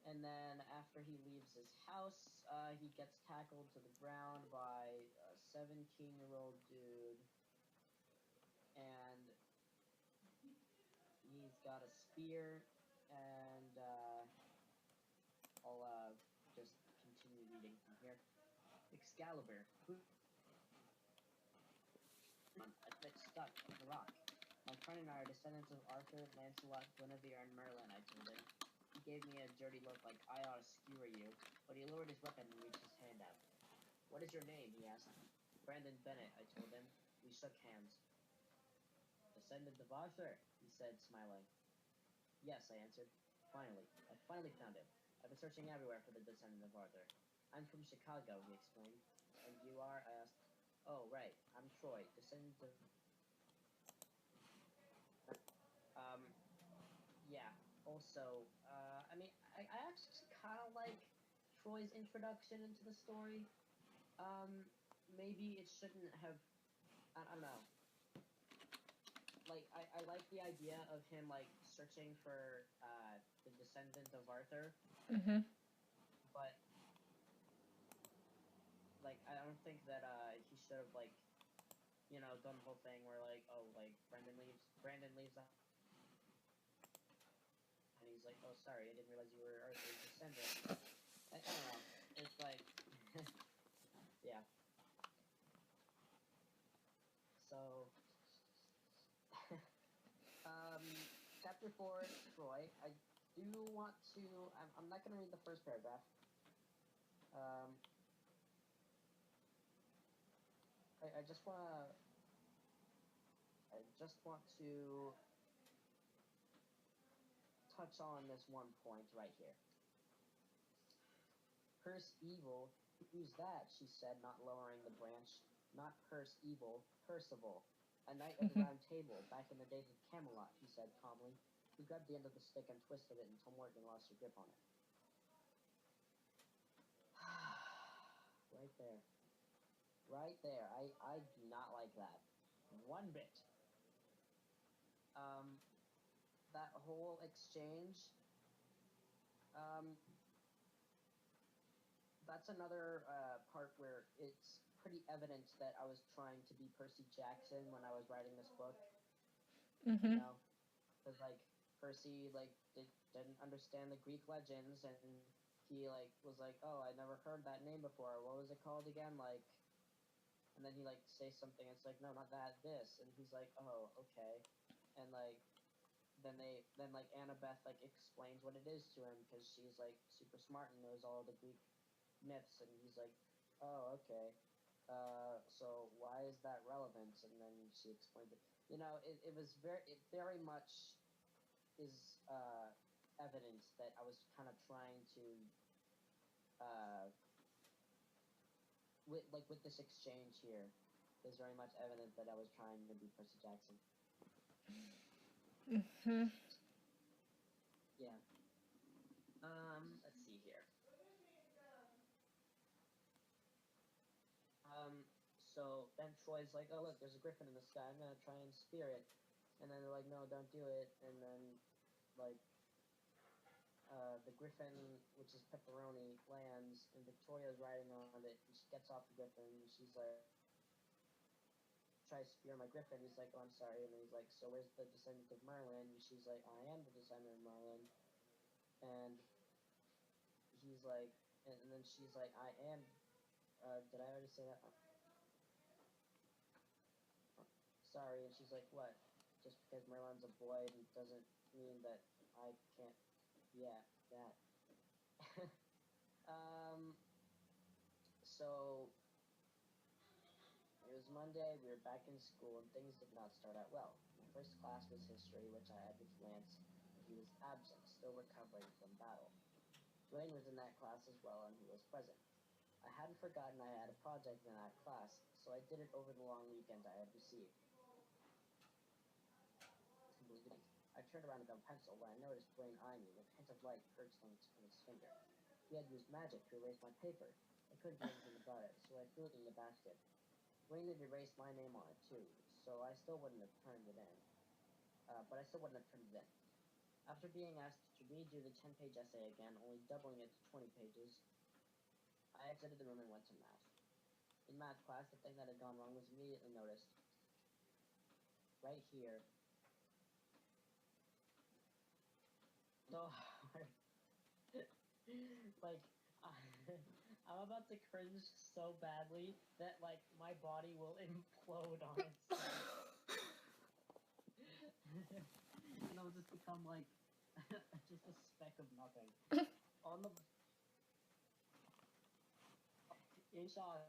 and then after he leaves his house, he gets tackled to the ground by a 17-year-old dude, and he's got a spear, and I'll just continue reading from here. Excalibur. A bit stuck in the rock. "My friend and I are descendants of Arthur, Lancelot, Guinevere, and Merlin," I told him. He gave me a dirty look like I ought to skewer you, but he lowered his weapon and reached his hand out. "What is your name?" he asked. "Brandon Bennett," I told him. We shook hands. "Descendant of Arthur," he said, smiling. "Yes," I answered. I finally found him. I've been searching everywhere for the descendant of Arthur." "I'm from Chicago," he explained. "And you are?" I asked. "Oh, right. I'm Troy, descendant of..." Um, yeah. Also, I mean, I actually kind of like Troy's introduction into the story. Maybe it shouldn't have... I don't know. Like, I like the idea of him, like, searching for, the descendant of Arthur, Mhm. but, like, I don't think that, he should have, like, you know, done the whole thing where, like, oh, like, Brandon leaves the... And he's like, "Oh, sorry, I didn't realize you were Arthur's descendant." I don't know. It's like... yeah. So... Chapter 4, Troy. I do want to... I'm not going to read the first paragraph. Um, I just wanna. I just want to touch on this one point right here. Curse evil. Who's that? She said, not lowering the branch. Not curse evil, Percival. A knight of the Round Table, back in the days of Camelot, he said calmly. He grabbed the end of the stick and twisted it until Morgan lost her grip on it. Right there. Right there. I do not like that. One bit. That whole exchange, that's another part where it's pretty evident that I was trying to be Percy Jackson when I was writing this book. You know, because like Percy didn't understand the Greek legends, and he like was like, oh, I never heard that name before. What was it called again? Like, and then he like says something. It's like, no, not that. This, and he's like, oh, okay, and like then like Annabeth like explains what it is to him because she's like super smart and knows all the Greek myths, and he's like, oh, okay. So why is that relevant? And then she explained it. You know, it very much is evidence that I was kind of trying to with this exchange here. Is very much evident that I was trying to be Percy Jackson. Yeah. Let's see here. So then Troy's like, oh look, there's a griffin in the sky. I'm gonna try and spear it. And then they're like, no, don't do it. And then like the griffin, which is pepperoni, lands, and Victoria's riding on it. And she gets off the griffin. And she's like, try to spear my griffin. He's like, oh, I'm sorry. And then he's like, so where's the descendant of Merlin? And she's like, I am the descendant of Merlin. And he's like, and then she's like, I am. Did I already say that? Sorry. And she's like, what? Just because Merlin's a boy doesn't mean that I can't. Yeah, that. So it was Monday. We were back in school, and things did not start out well. My first class was history, which I had with Lance, and he was absent, still recovering from battle. Dwayne was in that class as well, and he was present. I hadn't forgotten I had a project in that class, so I did it over the long weekend I had received. I turned around to grab a pencil when I noticed Dwayne eyeing me with a hint of light perched on his finger. He had used magic to erase my paper. I couldn't do anything about it, so I threw it in the basket. Dwayne had erased my name on it too, so I still wouldn't have turned it in. After being asked to redo the 10-page essay again, only doubling it to 20 pages, I exited the room and went to math. In math class, the thing that had gone wrong was immediately noticed. Right here. So hard. Like, I'm about to cringe so badly that, like, my body will implode on itself. And it'll just become, like, just a speck of nothing. On the... In shock.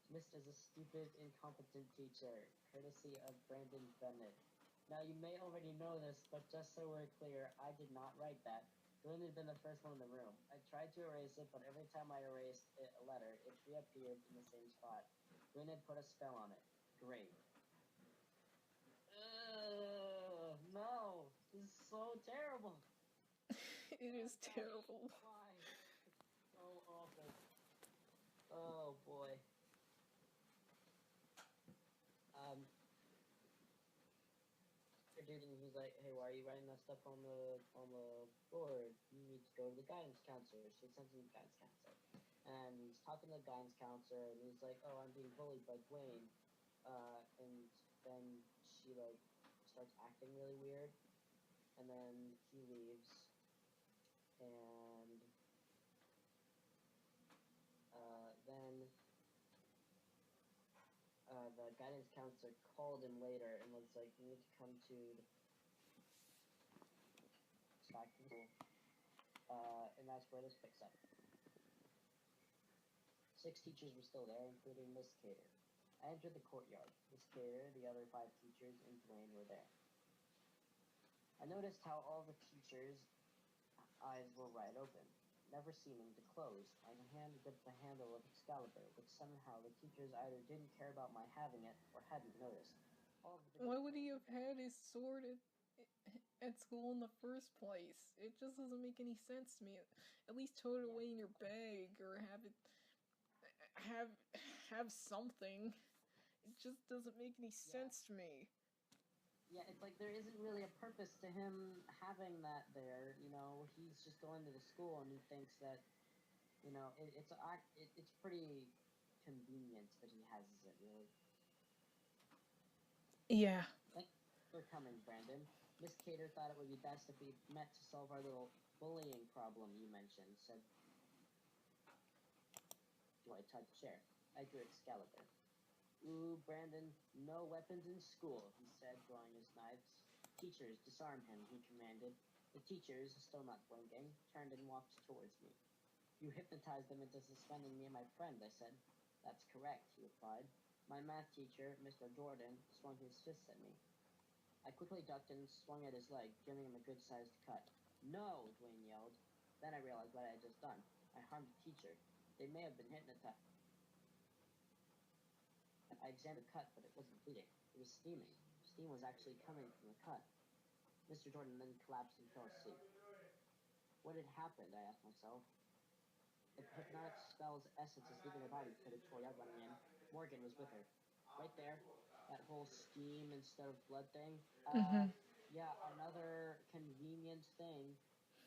Missed as a stupid, incompetent teacher, courtesy of Brandon Bennett. Now, you may already know this, but just so we're clear, I did not write that. Glenn had been the first one in the room. I tried to erase it, but every time I erased a letter, it reappeared in the same spot. Glenn had put a spell on it. Great. No. This is so terrible. It is terrible. Why? So awful. Oh, boy. Dude, and he's like, hey, why are you writing that stuff on the board? You need to go to the guidance counselor. So he sends him to the guidance counselor. And he's talking to the guidance counselor, and he's like, oh, I'm being bullied by Dwayne. And then she, like, starts acting really weird. And then he leaves. And then the guidance counselor called him later and was like, you need to come to back to school. And that's where this picks up. 6 teachers were still there, including Miss Cater. I entered the courtyard. Miss Cater, the other 5 teachers, and Dwayne were there. I noticed how all the teachers' eyes were wide open, never seeming to close. My hand gripped the handle of Excalibur, which somehow the teachers either didn't care about my having it or hadn't noticed. Why would he have had his sword at school in the first place? It just doesn't make any sense to me. At least tote it away in your bag or have have something. It just doesn't make any sense to me. Yeah, it's like there isn't really a purpose to him having that there. You know, he's just going to the school and he thinks that, you know, it's pretty convenient that he has it. Really. Yeah. Thanks for coming, Brandon. Miss Cater thought it would be best if we met to solve our little bullying problem you mentioned. Said, Dwight touched the chair. I drew Excalibur. Ooh, Brandon, no weapons in school, he said, drawing his knives. Teachers, disarm him, he commanded. The teachers, still not blinking, turned and walked towards me. You hypnotized them into suspending me and my friend, I said. That's correct, he replied. My math teacher, Mr. Jordan, swung his fist at me. I quickly ducked and swung at his leg, giving him a good-sized cut. No, Dwayne yelled. Then I realized what I had just done. I harmed the teacher. They may have been hypnotized. I examined the cut, but it wasn't bleeding. It was steaming. Steam was actually coming from the cut. Mr. Jordan then collapsed and fell asleep. What had happened, I asked myself. The hypnotic spell's essence is leaving her body, said Victoria, running in. Morgan was with her. Right there. That whole steam instead of blood thing. Yeah, another convenient thing.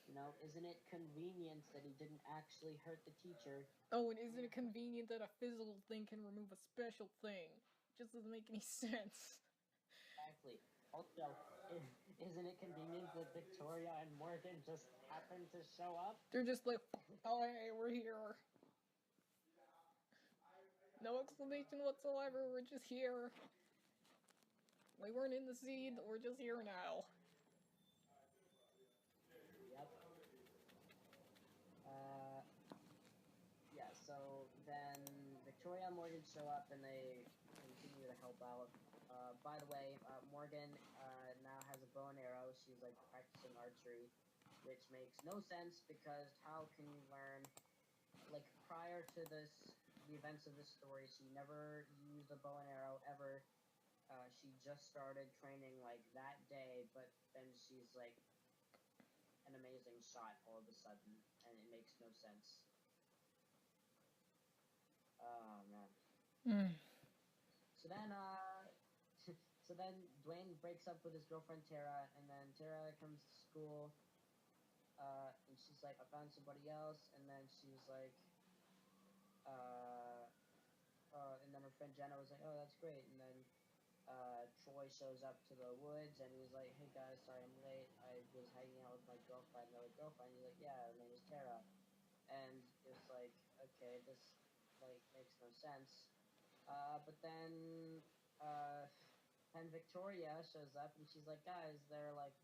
You know, isn't it convenient that he didn't actually hurt the teacher? Oh, and isn't it convenient that a physical thing can remove a special thing? It just doesn't make any sense. Exactly. Also, isn't it convenient that Victoria and Morgan just happened to show up? They're just like, oh, hey, we're here. No explanation whatsoever, we're just here. We weren't in the seed, we're just here now. Yep. Yeah, so then Victoria and Morgan show up and they continue to help out. By the way, Morgan now has a bow and arrow. She's like practicing archery, which makes no sense because how can you learn? Like prior to the events of this story, she never used a bow and arrow ever. She just started training like that day, but then she's like an amazing shot all of a sudden, and it makes no sense. Oh man. So then, so then Dwayne breaks up with his girlfriend Tara, and then Tara comes to school, and she's like, I found somebody else, and then she's like, and then her friend Jenna was like, oh, that's great, and then Troy shows up to the woods, and he's like, hey guys, sorry I'm late, I was hanging out with my girlfriend, another girlfriend, he's like, yeah, her name is Tara, and it's like, okay, this, like, makes no sense, but then Victoria shows up, and she's like, guys, there are, like,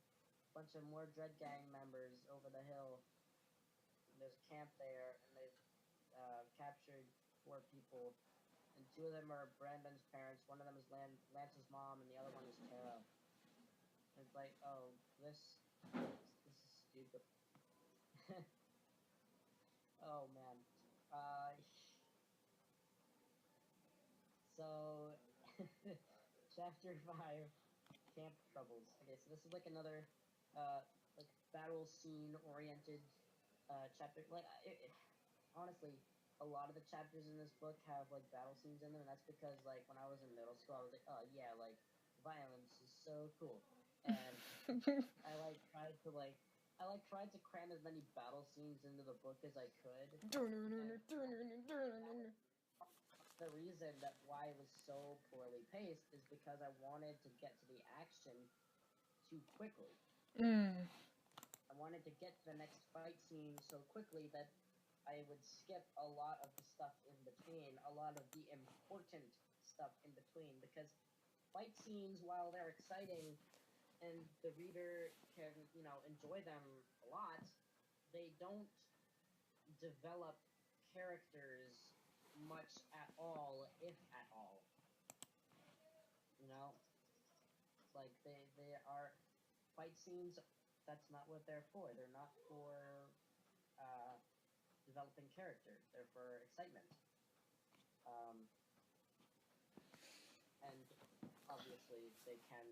a bunch of more Dread Gang members over the hill, and there's a camp there, and they've, captured 4 people, and 2 of them are Brandon's parents, one of them is Lance's mom, and the other one is Tara. And it's like, oh, this is stupid. Oh, man. So, Chapter 5, Camp Troubles. Okay, so this is like another, like, battle scene-oriented, chapter. Like, honestly, a lot of the chapters in this book have, like, battle scenes in them, and that's because, like, when I was in middle school, I was like, oh, yeah, like, violence is so cool. And I, like, tried to cram as many battle scenes into the book as I could. The reason that why it was so poorly paced is because I wanted to get to the action too quickly. I wanted to get to the next fight scene so quickly that I would skip a lot of the stuff in between, a lot of the important stuff in between, because fight scenes, while they're exciting and the reader can, you know, enjoy them a lot, they don't develop characters much at all, if at all. You know, like they are fight scenes. That's not what they're for. They're not for uh, developing character. They're for excitement. Um, and obviously they can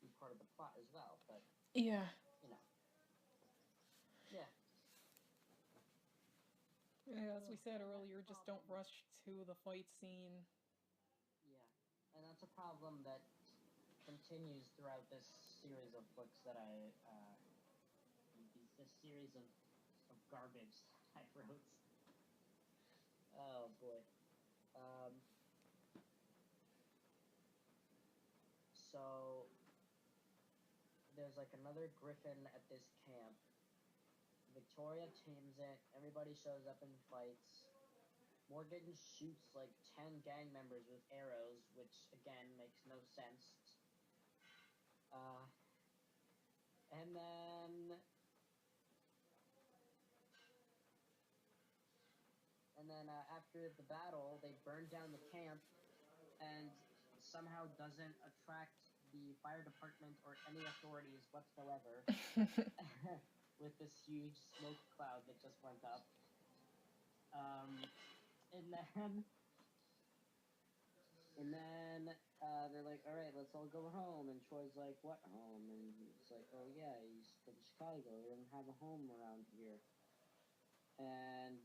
be part of the plot as well. But Yeah. you know, yeah. Yeah, as we said And that's earlier, the just don't problem. rush to the fight scene. Yeah, and that's a problem that continues throughout this series of books that this series of garbage I wrote. Oh boy. Um, so there's like another griffin at this camp. Victoria tames it. Everybody shows up and fights. Morgan shoots like 10 gang members with arrows, which again makes no sense. Uh, and then after the battle, they burn down the camp and somehow doesn't attract the fire department or any authorities whatsoever with this huge smoke cloud that just went up. And then they're like, all right, let's all go home. And Troy's like, what home? And he's like, oh yeah, he's from Chicago. He doesn't have a home around here. And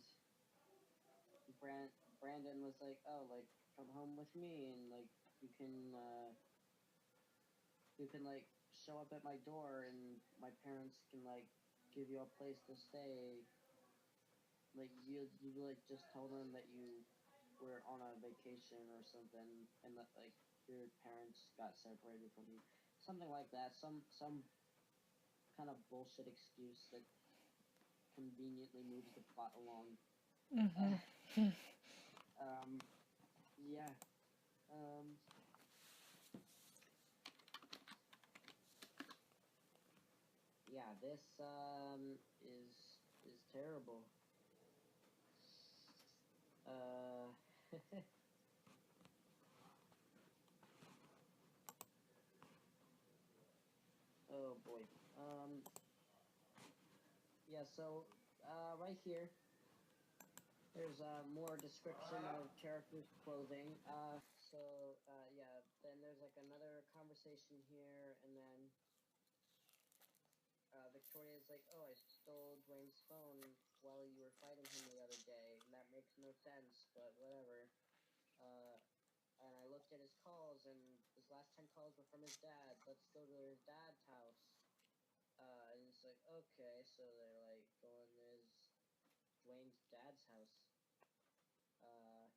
Brandon was like, oh, like come home with me, and like you can like show up at my door, and my parents can like give you a place to stay. Like you like just tell them that you were on a vacation or something, and that like your parents got separated from you, something like that. Some kind of bullshit excuse that conveniently moves the plot along. Mm-hmm. Yeah. Um, yeah. This is terrible. Uh, oh boy. Yeah. So right here, there's more description of characters' clothing. Yeah, then there's like another conversation here, and then Victoria's like, "Oh, I stole Dwayne's phone while you were fighting him the other day, and that makes no sense, but whatever." Uh, and I looked at his calls, and his last 10 calls were from his dad. Let's go to his dad's house. And it's like, okay, so they're like going to Dwayne's dad's house. Uh,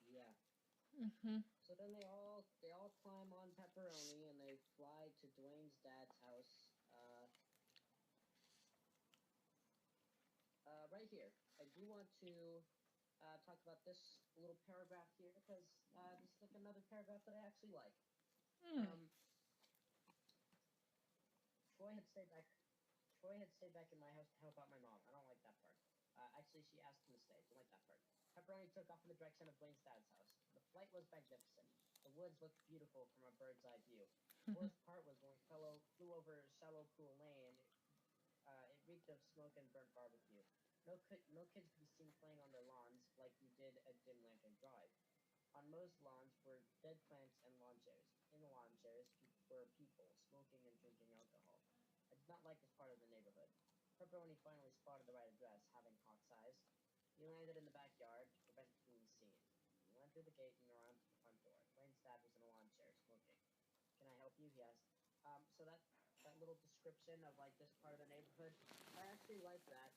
yeah. Mm-hmm. So then they all climb on Pepperoni and they fly to Dwayne's dad's house. Right here, I do want to talk about this little paragraph here because this is like another paragraph that I actually like. Mm. Um, Troy had stayed back. Troy had stayed back in my house to help out my mom. I don't like that part. Actually, she asked him to stay. Don't like that part. Pepperoni took off in the direction of Blaine's dad's house. The flight was magnificent. The woods looked beautiful from a bird's eye view. The worst part was when we flew over Shallow Pool Lane. It reeked of smoke and burnt barbecue. No kids could be seen playing on their lawns like you did at Dim Lantern Drive. On most lawns were dead plants and lawn chairs. In the lawn chairs were people smoking and drinking alcohol. I did not like this part of the neighborhood. Pepperoni finally spotted the right address, having hawk's eyes. He landed in the backyard to prevent being seen. He went through the gate and around to the front door. Wayne's dad was in a lawn chair, smoking. Can I help you? He asked. That little description of like this part of the neighborhood, I actually like that.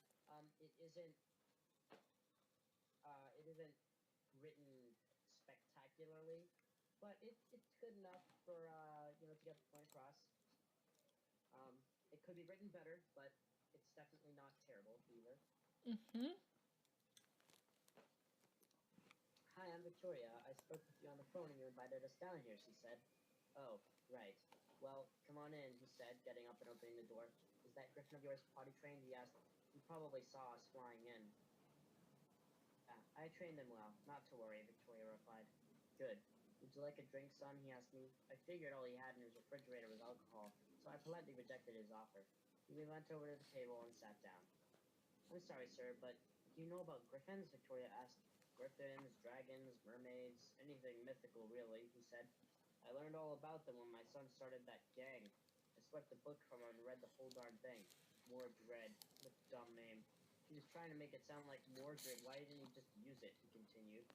It isn't written spectacularly, but it's good enough for to get the point across. It could be written better, but it's definitely not terrible either. Mm-hmm. Hi, I'm Victoria. I spoke with you on the phone and you invited us down here, she said. Oh, right. Well, come on in, he said, getting up and opening the door. Is that Griffin of yours potty trained? He asked. He probably saw us flying in. I trained him well. Not to worry, Victoria replied. Good. Would you like a drink, son? He asked me. I figured all he had in his refrigerator was alcohol, so I politely rejected his offer. We went over to the table and sat down. I'm sorry, sir, but do you know about griffins? Victoria asked. Griffins, dragons, mermaids, anything mythical, really, he said. I learned all about them when my son started that gang. I swept the book from him and read the whole darn thing. Mordred. What a dumb name. He was trying to make it sound like Mordred. Why didn't he just use it? He continued.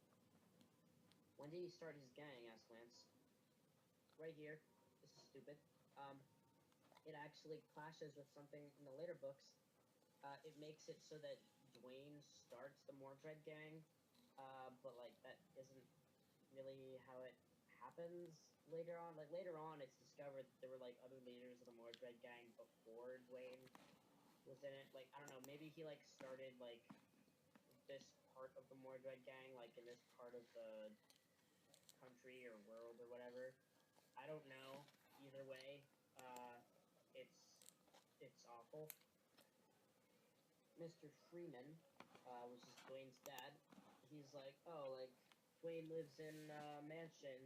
When did he start his gang? Asked Lance. Right here. This is stupid. It actually clashes with something in the later books. It makes it so that Dwayne starts the Mordred gang, but like that isn't really how it happens later on. Like later on, it's discovered that there were like other leaders of the Mordred gang before Dwayne was in it. Like I don't know, maybe he like started like this part of the Mordred gang, like in this part of the country or world or whatever. I don't know. Either way, it's it's awful. Mr. Freeman, which is Dwayne's dad, he's like, oh, like, Dwayne lives in a mansion,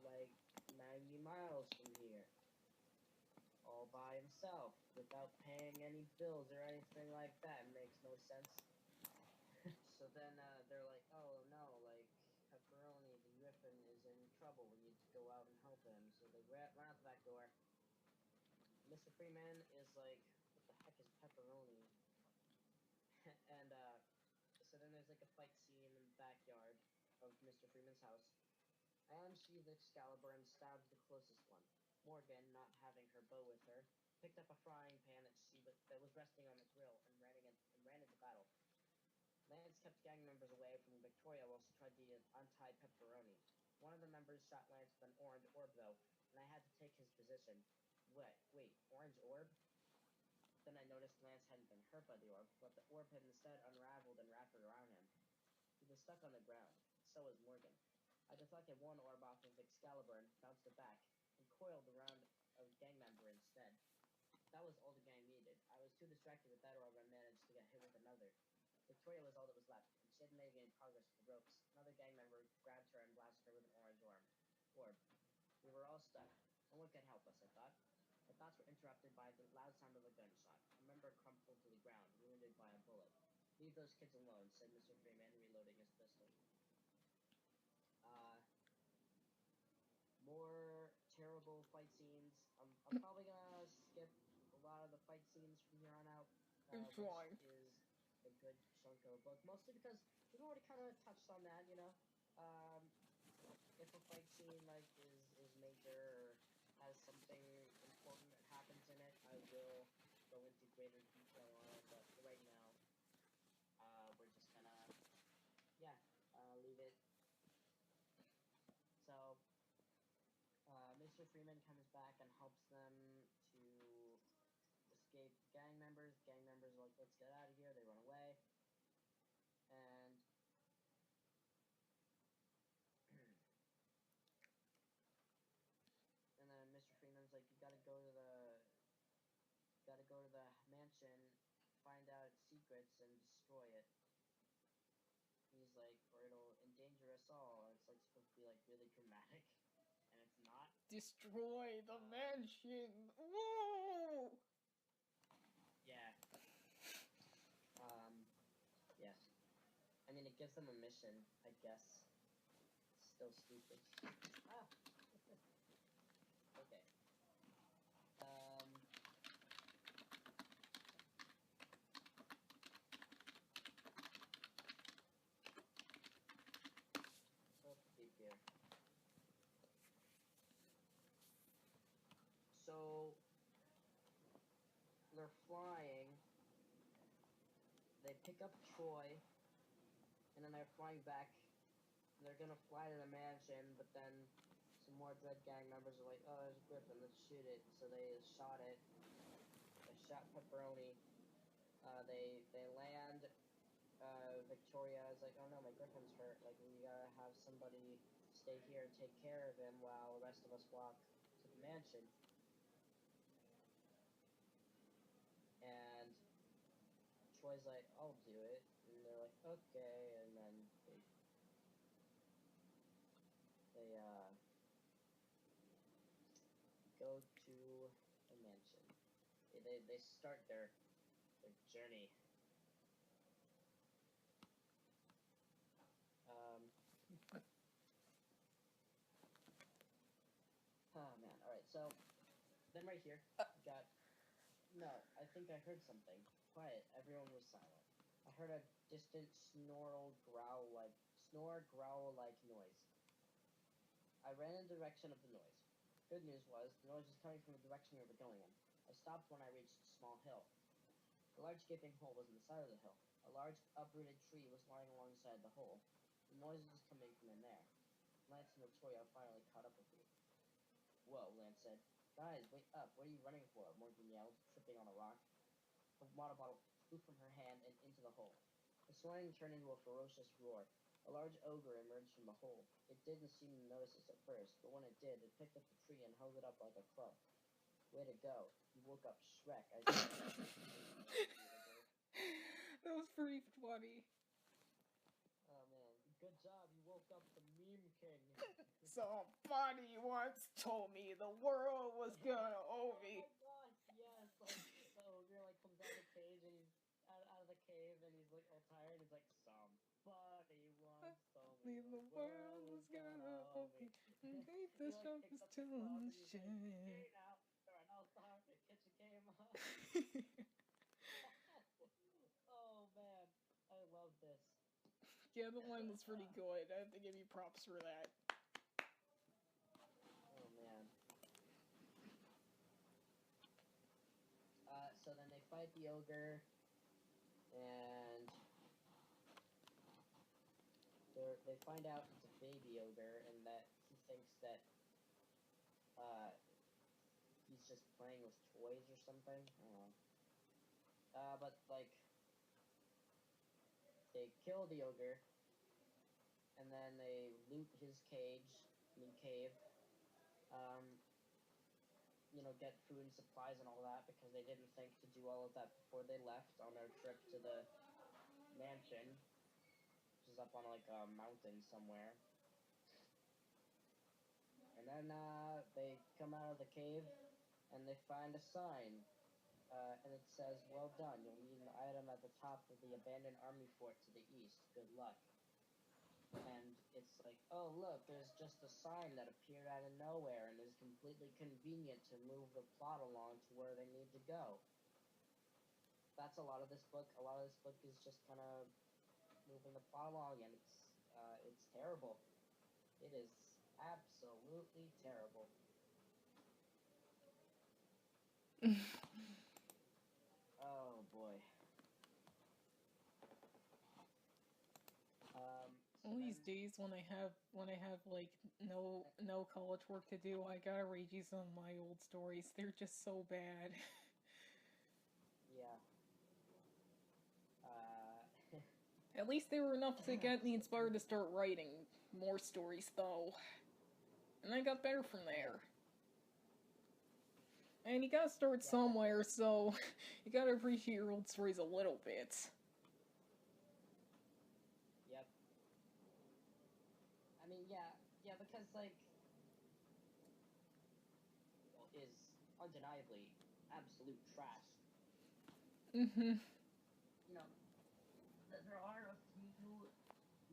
like, 90 miles from here, all by himself, without paying any bills or anything like that. It makes no sense. So then, they're like, oh, no, like, Pepperoni, the Griffin, is in trouble. We need to go out and help him. So they run out the back door. Mr. Freeman is like, what the heck is Pepperoni? And so then there's like a fight scene in the backyard of Mr. Freeman's house. And she's Excalibur and stabs the closest one. Morgan, not having her bow with her, picked up a frying pan that was resting on the grill and ran into battle. Lance kept gang members away from Victoria while she tried to untie Pepperoni. One of the members shot Lance with an orange orb, though, and I had to take his position. Wait, orange orb? Then I noticed Lance hadn't been hurt by the orb, but the orb had instead unraveled and wrapped around him. He was stuck on the ground. So was Morgan. I deflected one orb off of Excalibur and bounced it back, and coiled around a gang member instead. That was all the gang needed. I was too distracted with that orb and managed to get hit with another. Victoria was all that was left, and she hadn't made any progress with the ropes. Another gang member grabbed her and blasted her with an orange orb. We were all stuck. No one could help us, I thought. My thoughts were interrupted by the loud sound of a gunshot. A member crumpled to the ground, wounded by a bullet. Leave those kids alone, said Mr. Freeman, reloading his pistol. More terrible fight scenes. I'm probably gonna skip a lot of the fight scenes from here on out, It's which fine. is a good chunk of a book. Mostly because we've already kind of touched on that, you know. If a fight scene like is major or has something important that happens in it, I will go into greater detail on it. But for right now, we're just gonna leave it. So Mr. Freeman comes back and helps them to escape gang members. Gang members are like, let's get out of here. They run away. And and then Mr. Freeman's like, you gotta go to the mansion, find out its secrets, and destroy it. He's like, or it'll endanger us all. It's like supposed to be like really dramatic, and it's not. Destroy the mansion! Woo! Yeah. Yeah. I mean, it gives them a mission, I guess. It's still stupid. Ah! Okay. Let's see here. So, they're flying. They pick up Troy, and then they're flying back. They're gonna fly to the mansion, but then some more Dread Gang members are like, oh, there's a griffin, let's shoot it. So they shot it. They shot Pepperoni. They land. Victoria is like, oh no, my griffin's hurt. Like, we gotta have somebody stay here and take care of him while the rest of us walk to the the mansion. And Troy's like, I'll do it. And they're like, okay. And then they go to a mansion. They start their journey. Oh man. All right. So then right here, we got. No, I think I heard something. Quiet. Everyone was silent. I heard a distant snore, growl like noise. I ran in the direction of the noise. Good news was, the noise was coming from the direction we were going in. I stopped when I reached a small hill. The large gaping hole was in the side of the hill. A large uprooted tree was lying alongside the hole. The noise was coming from in there. Lance and Victoria finally caught up with me. Whoa, Lance said. Guys, wake up. What are you running for? Morgan yelled, tripping on a rock. Her water bottle flew from her hand and into the hole. The swaying turned into a ferocious roar. A large ogre emerged from the hole. It didn't seem to notice us at first, but when it did, it picked up the tree and held it up like a club. Way to go. You woke up Shrek, I said. That was pretty funny. Oh man, good job. You woke up the meme king. Somebody once told me the world was gonna owe me. Oh my gosh, yes. Like, the ogre like comes out of the cage and he's out of the cave and he's like all tired. He's like, somebody once told me the world was gonna owe me. Hate He the like show picks is up the too club and he's like, shit. hey now, alright, I'll start the kitchen game on. Oh man, I love this. Yeah, the line was pretty good. I have to give you props for that. Oh man. So then they fight the ogre, and they find out it's a baby ogre, and that he thinks that he's just playing with toys or something. I don't know. But like they kill the ogre, and then they loot his cave. You know, get food and supplies and all that because they didn't think to do all of that before they left on their trip to the mansion, which is up on like a mountain somewhere. And then they come out of the cave and they find a sign, and it says, "Well done. You'll need an item at the top of the abandoned army fort to the east. Good luck." And it's like, oh look, there's just a sign that appeared out of nowhere and is completely convenient to move the plot along to where they need to go. That's a lot of this book. A lot of this book is just kind of moving the plot along, and it's terrible. It is absolutely terrible. Oh boy. All these days when I have like no college work to do, I gotta read you some of my old stories. They're just so bad. Yeah. At least they were enough to get me inspired to start writing more stories, though. And I got better from there. And you gotta start somewhere, so you gotta appreciate your old stories a little bit. Yep. I mean, yeah, because like, is undeniably absolute trash. Mm-hmm. You know, there are a few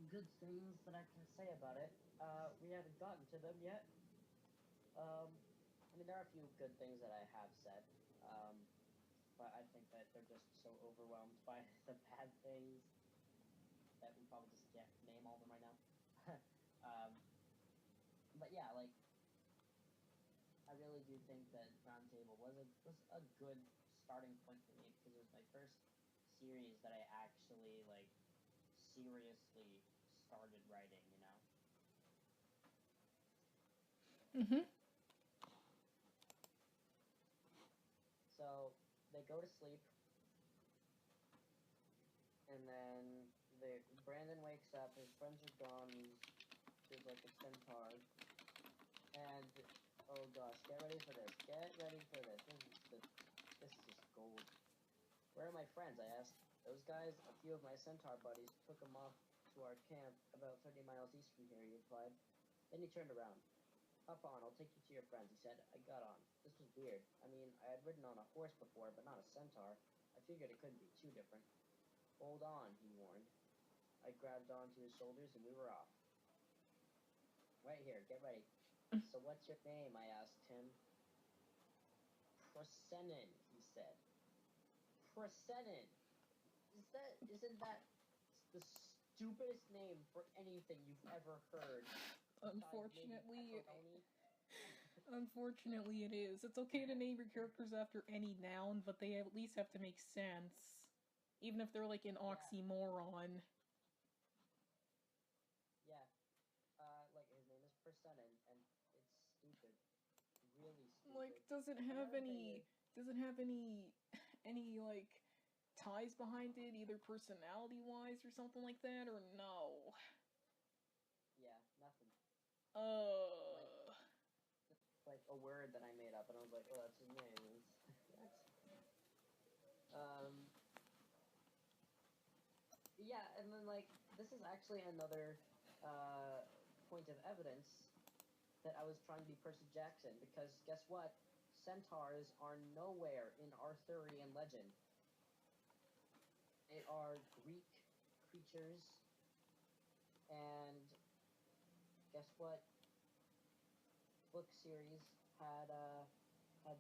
good things that I can say about it. We haven't gotten to them yet. I mean, there are a few good things that I have said, but I think that they're just so overwhelmed by the bad things that we probably just can't name all of them right now. But yeah, like, I really do think that Roundtable was a good starting point for me because it was my first series that I actually like seriously started writing. You know. Mm-hmm. So they go to sleep, and then Brandon wakes up. His friends are gone. There's like a centaur, and oh gosh, get ready for this. Get ready for this. This is just gold. Where are my friends? I asked. Those guys, a few of my centaur buddies, took them off to our camp about 30 miles east from here, he replied. Then he turned around. Hop on, I'll take you to your friends, he said. I got on. This was weird. I mean, I had ridden on a horse before, but not a centaur. I figured it couldn't be too different. Hold on, he warned. I grabbed onto his shoulders and we were off. Right here, get ready. So what's your name? I asked him. Presenin, he said. Presenin. Isn't that the stupidest name for anything you've ever heard? Unfortunately, it is. It's okay to name your characters after any noun, but they at least have to make sense. Even if they're like an oxymoron. Yeah. Like, his name is Presenin, and it's stupid. Really stupid. Like, does it have any, like, ties behind it, either personality-wise or something like that, or no? Yeah, nothing. Like a word that I made up, and I was like, oh, that's his name. Yeah, and then, like, this is actually another, point of evidence that I was trying to be Percy Jackson, because guess what? Centaurs are nowhere in Arthurian legend. They are Greek creatures, and guess what? Book series had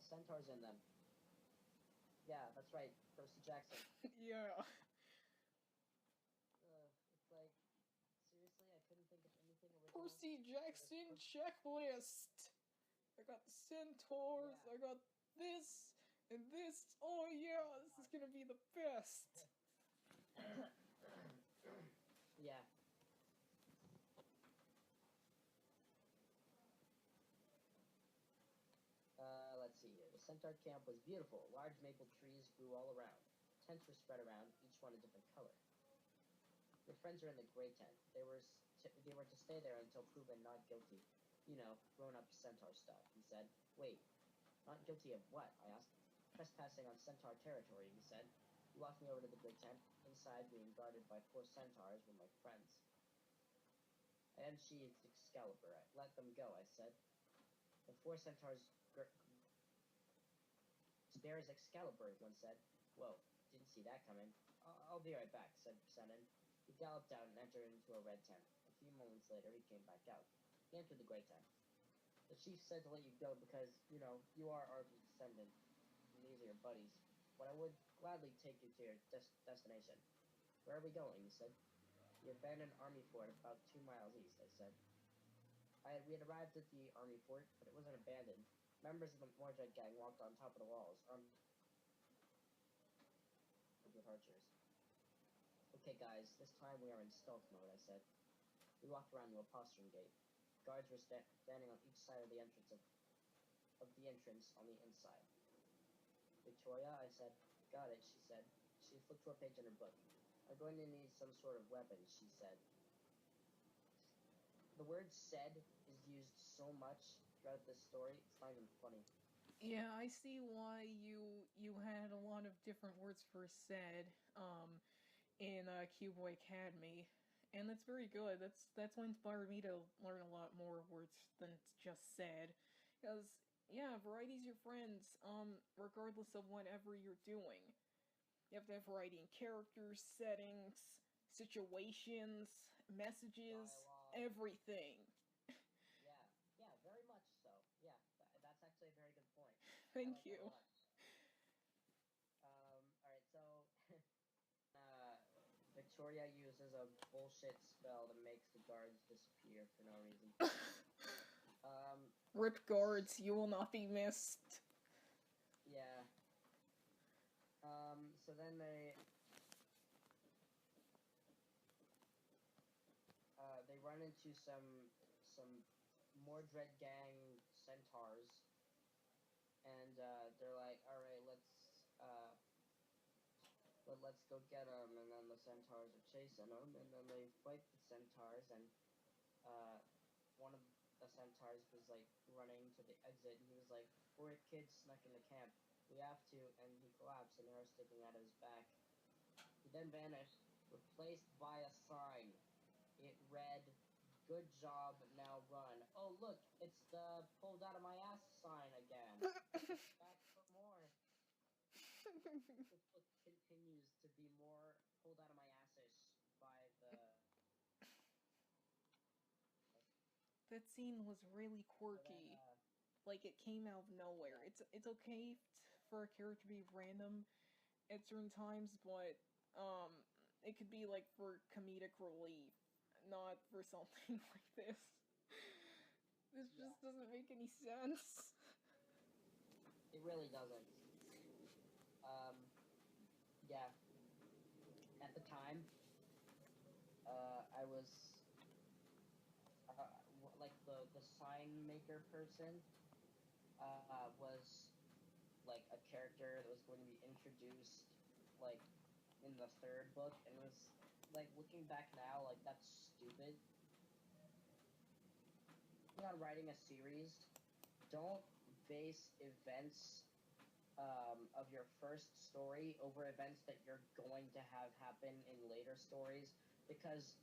centaurs in them. Yeah, that's right, Percy Jackson. Yeah. It's like, seriously, I couldn't think of anything original. Percy Jackson checklist. I got the centaurs. Yeah. I got this and this. Oh yeah, this is gonna be the best. Yeah. Let's see here. The centaur camp was beautiful. Large maple trees grew all around. Tents were spread around, each one a different color. Your friends are in the gray tent. They were to stay there until proven not guilty. You know, grown-up centaur stuff, he said. Wait, not guilty of what? I asked. Trespassing on centaur territory, he said. He walked me over to the gray tent. Inside, being guarded by 4 centaurs, were my friends. I unsheathed Excalibur. I let them go, I said. The 4 centaurs... There's Excalibur, one said. Whoa, didn't see that coming. I'll be right back, said Presenin. He galloped out and entered into a red tent. A few moments later, he came back out. He entered the gray tent. The chief said to let you go because, you know, you are our descendant, and these are your buddies. But I would gladly take you to your destination. Where are we going? He said. The abandoned army fort about 2 miles east, I said. We had arrived at the army fort, but it wasn't abandoned. Members of the Mordred gang walked on top of the walls, armed with archers. Okay, guys, this time we are in stealth mode, I said. We walked around to a postern gate. Guards were standing on each side of the entrance on the inside. Victoria, I said. Got it, she said. She flipped to a page in her book. I'm going to need some sort of weapon, she said. The word said is used so much throughout this story, it's not even funny. Yeah, I see why you had a lot of different words for said in Cuboy Academy, and that's very good. That's what inspired me to learn a lot more words than just said, because yeah, variety's your friends. Regardless of whatever you're doing, you have to have variety in characters, settings, situations, messages, dialogue, everything. Yeah, very much so. Yeah, that's actually a very good point. Thank you. Alright, so Victoria uses a bullshit spell that makes the guards disappear for no reason. Rip guards, you will not be missed. Yeah. So then they run into some Mordred gang centaurs, and they're like, all right, let's go get them, and then the centaurs are chasing them, and then they fight the centaurs, and one of the centaurs was like running to the exit, and he was like, "We're kids snuck into camp. We have to," and he collapsed, an arrow sticking out of his back. He then vanished, replaced by a sign. It read, "Good job, now run." Oh, look, it's the pulled out of my ass sign again. Back for more. This book continues to be more pulled out of my ass-ish by the... That scene was really So then, quirky. Like, it came out of nowhere. It's okay for a character to be random at certain times, but it could be like for comedic relief, not for something like this. This just doesn't make any sense. it really doesn't. Yeah. At the time, I was like the sign maker person was like a character that was going to be introduced like in the third book, and was like, looking back now, like, that's stupid. On writing a series, don't base events of your first story over events that you're going to have happen in later stories, because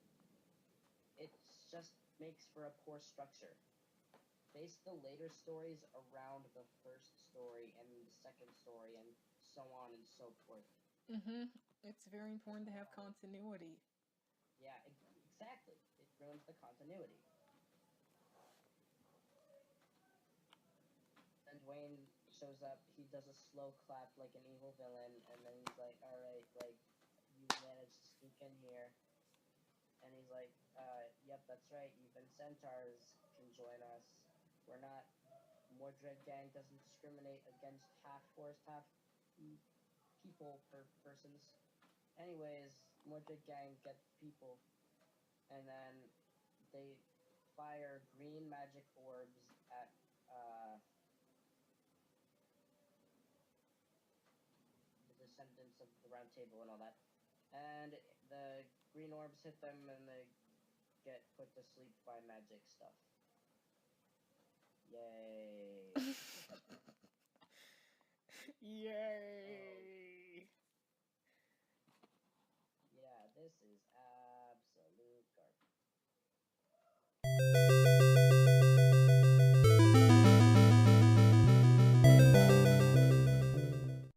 it just makes for a poor structure. Base the later stories around the first story and the second story, and so on and so forth. It's very important to have continuity. Yeah, exactly. It ruins the continuity. And Dwayne shows up, he does a slow clap like an evil villain, and then he's like, "Alright, like, you managed to sneak in here." And he's like, "Yep, that's right, even centaurs can join us. We're not... Mordred gang doesn't discriminate against half-horse, half-people persons. Anyways, Mordred gang get people." And then they fire green magic orbs at, the descendants of the Round Table and all that. And the green orbs hit them, and they get put to sleep by magic stuff. Yay. Yay.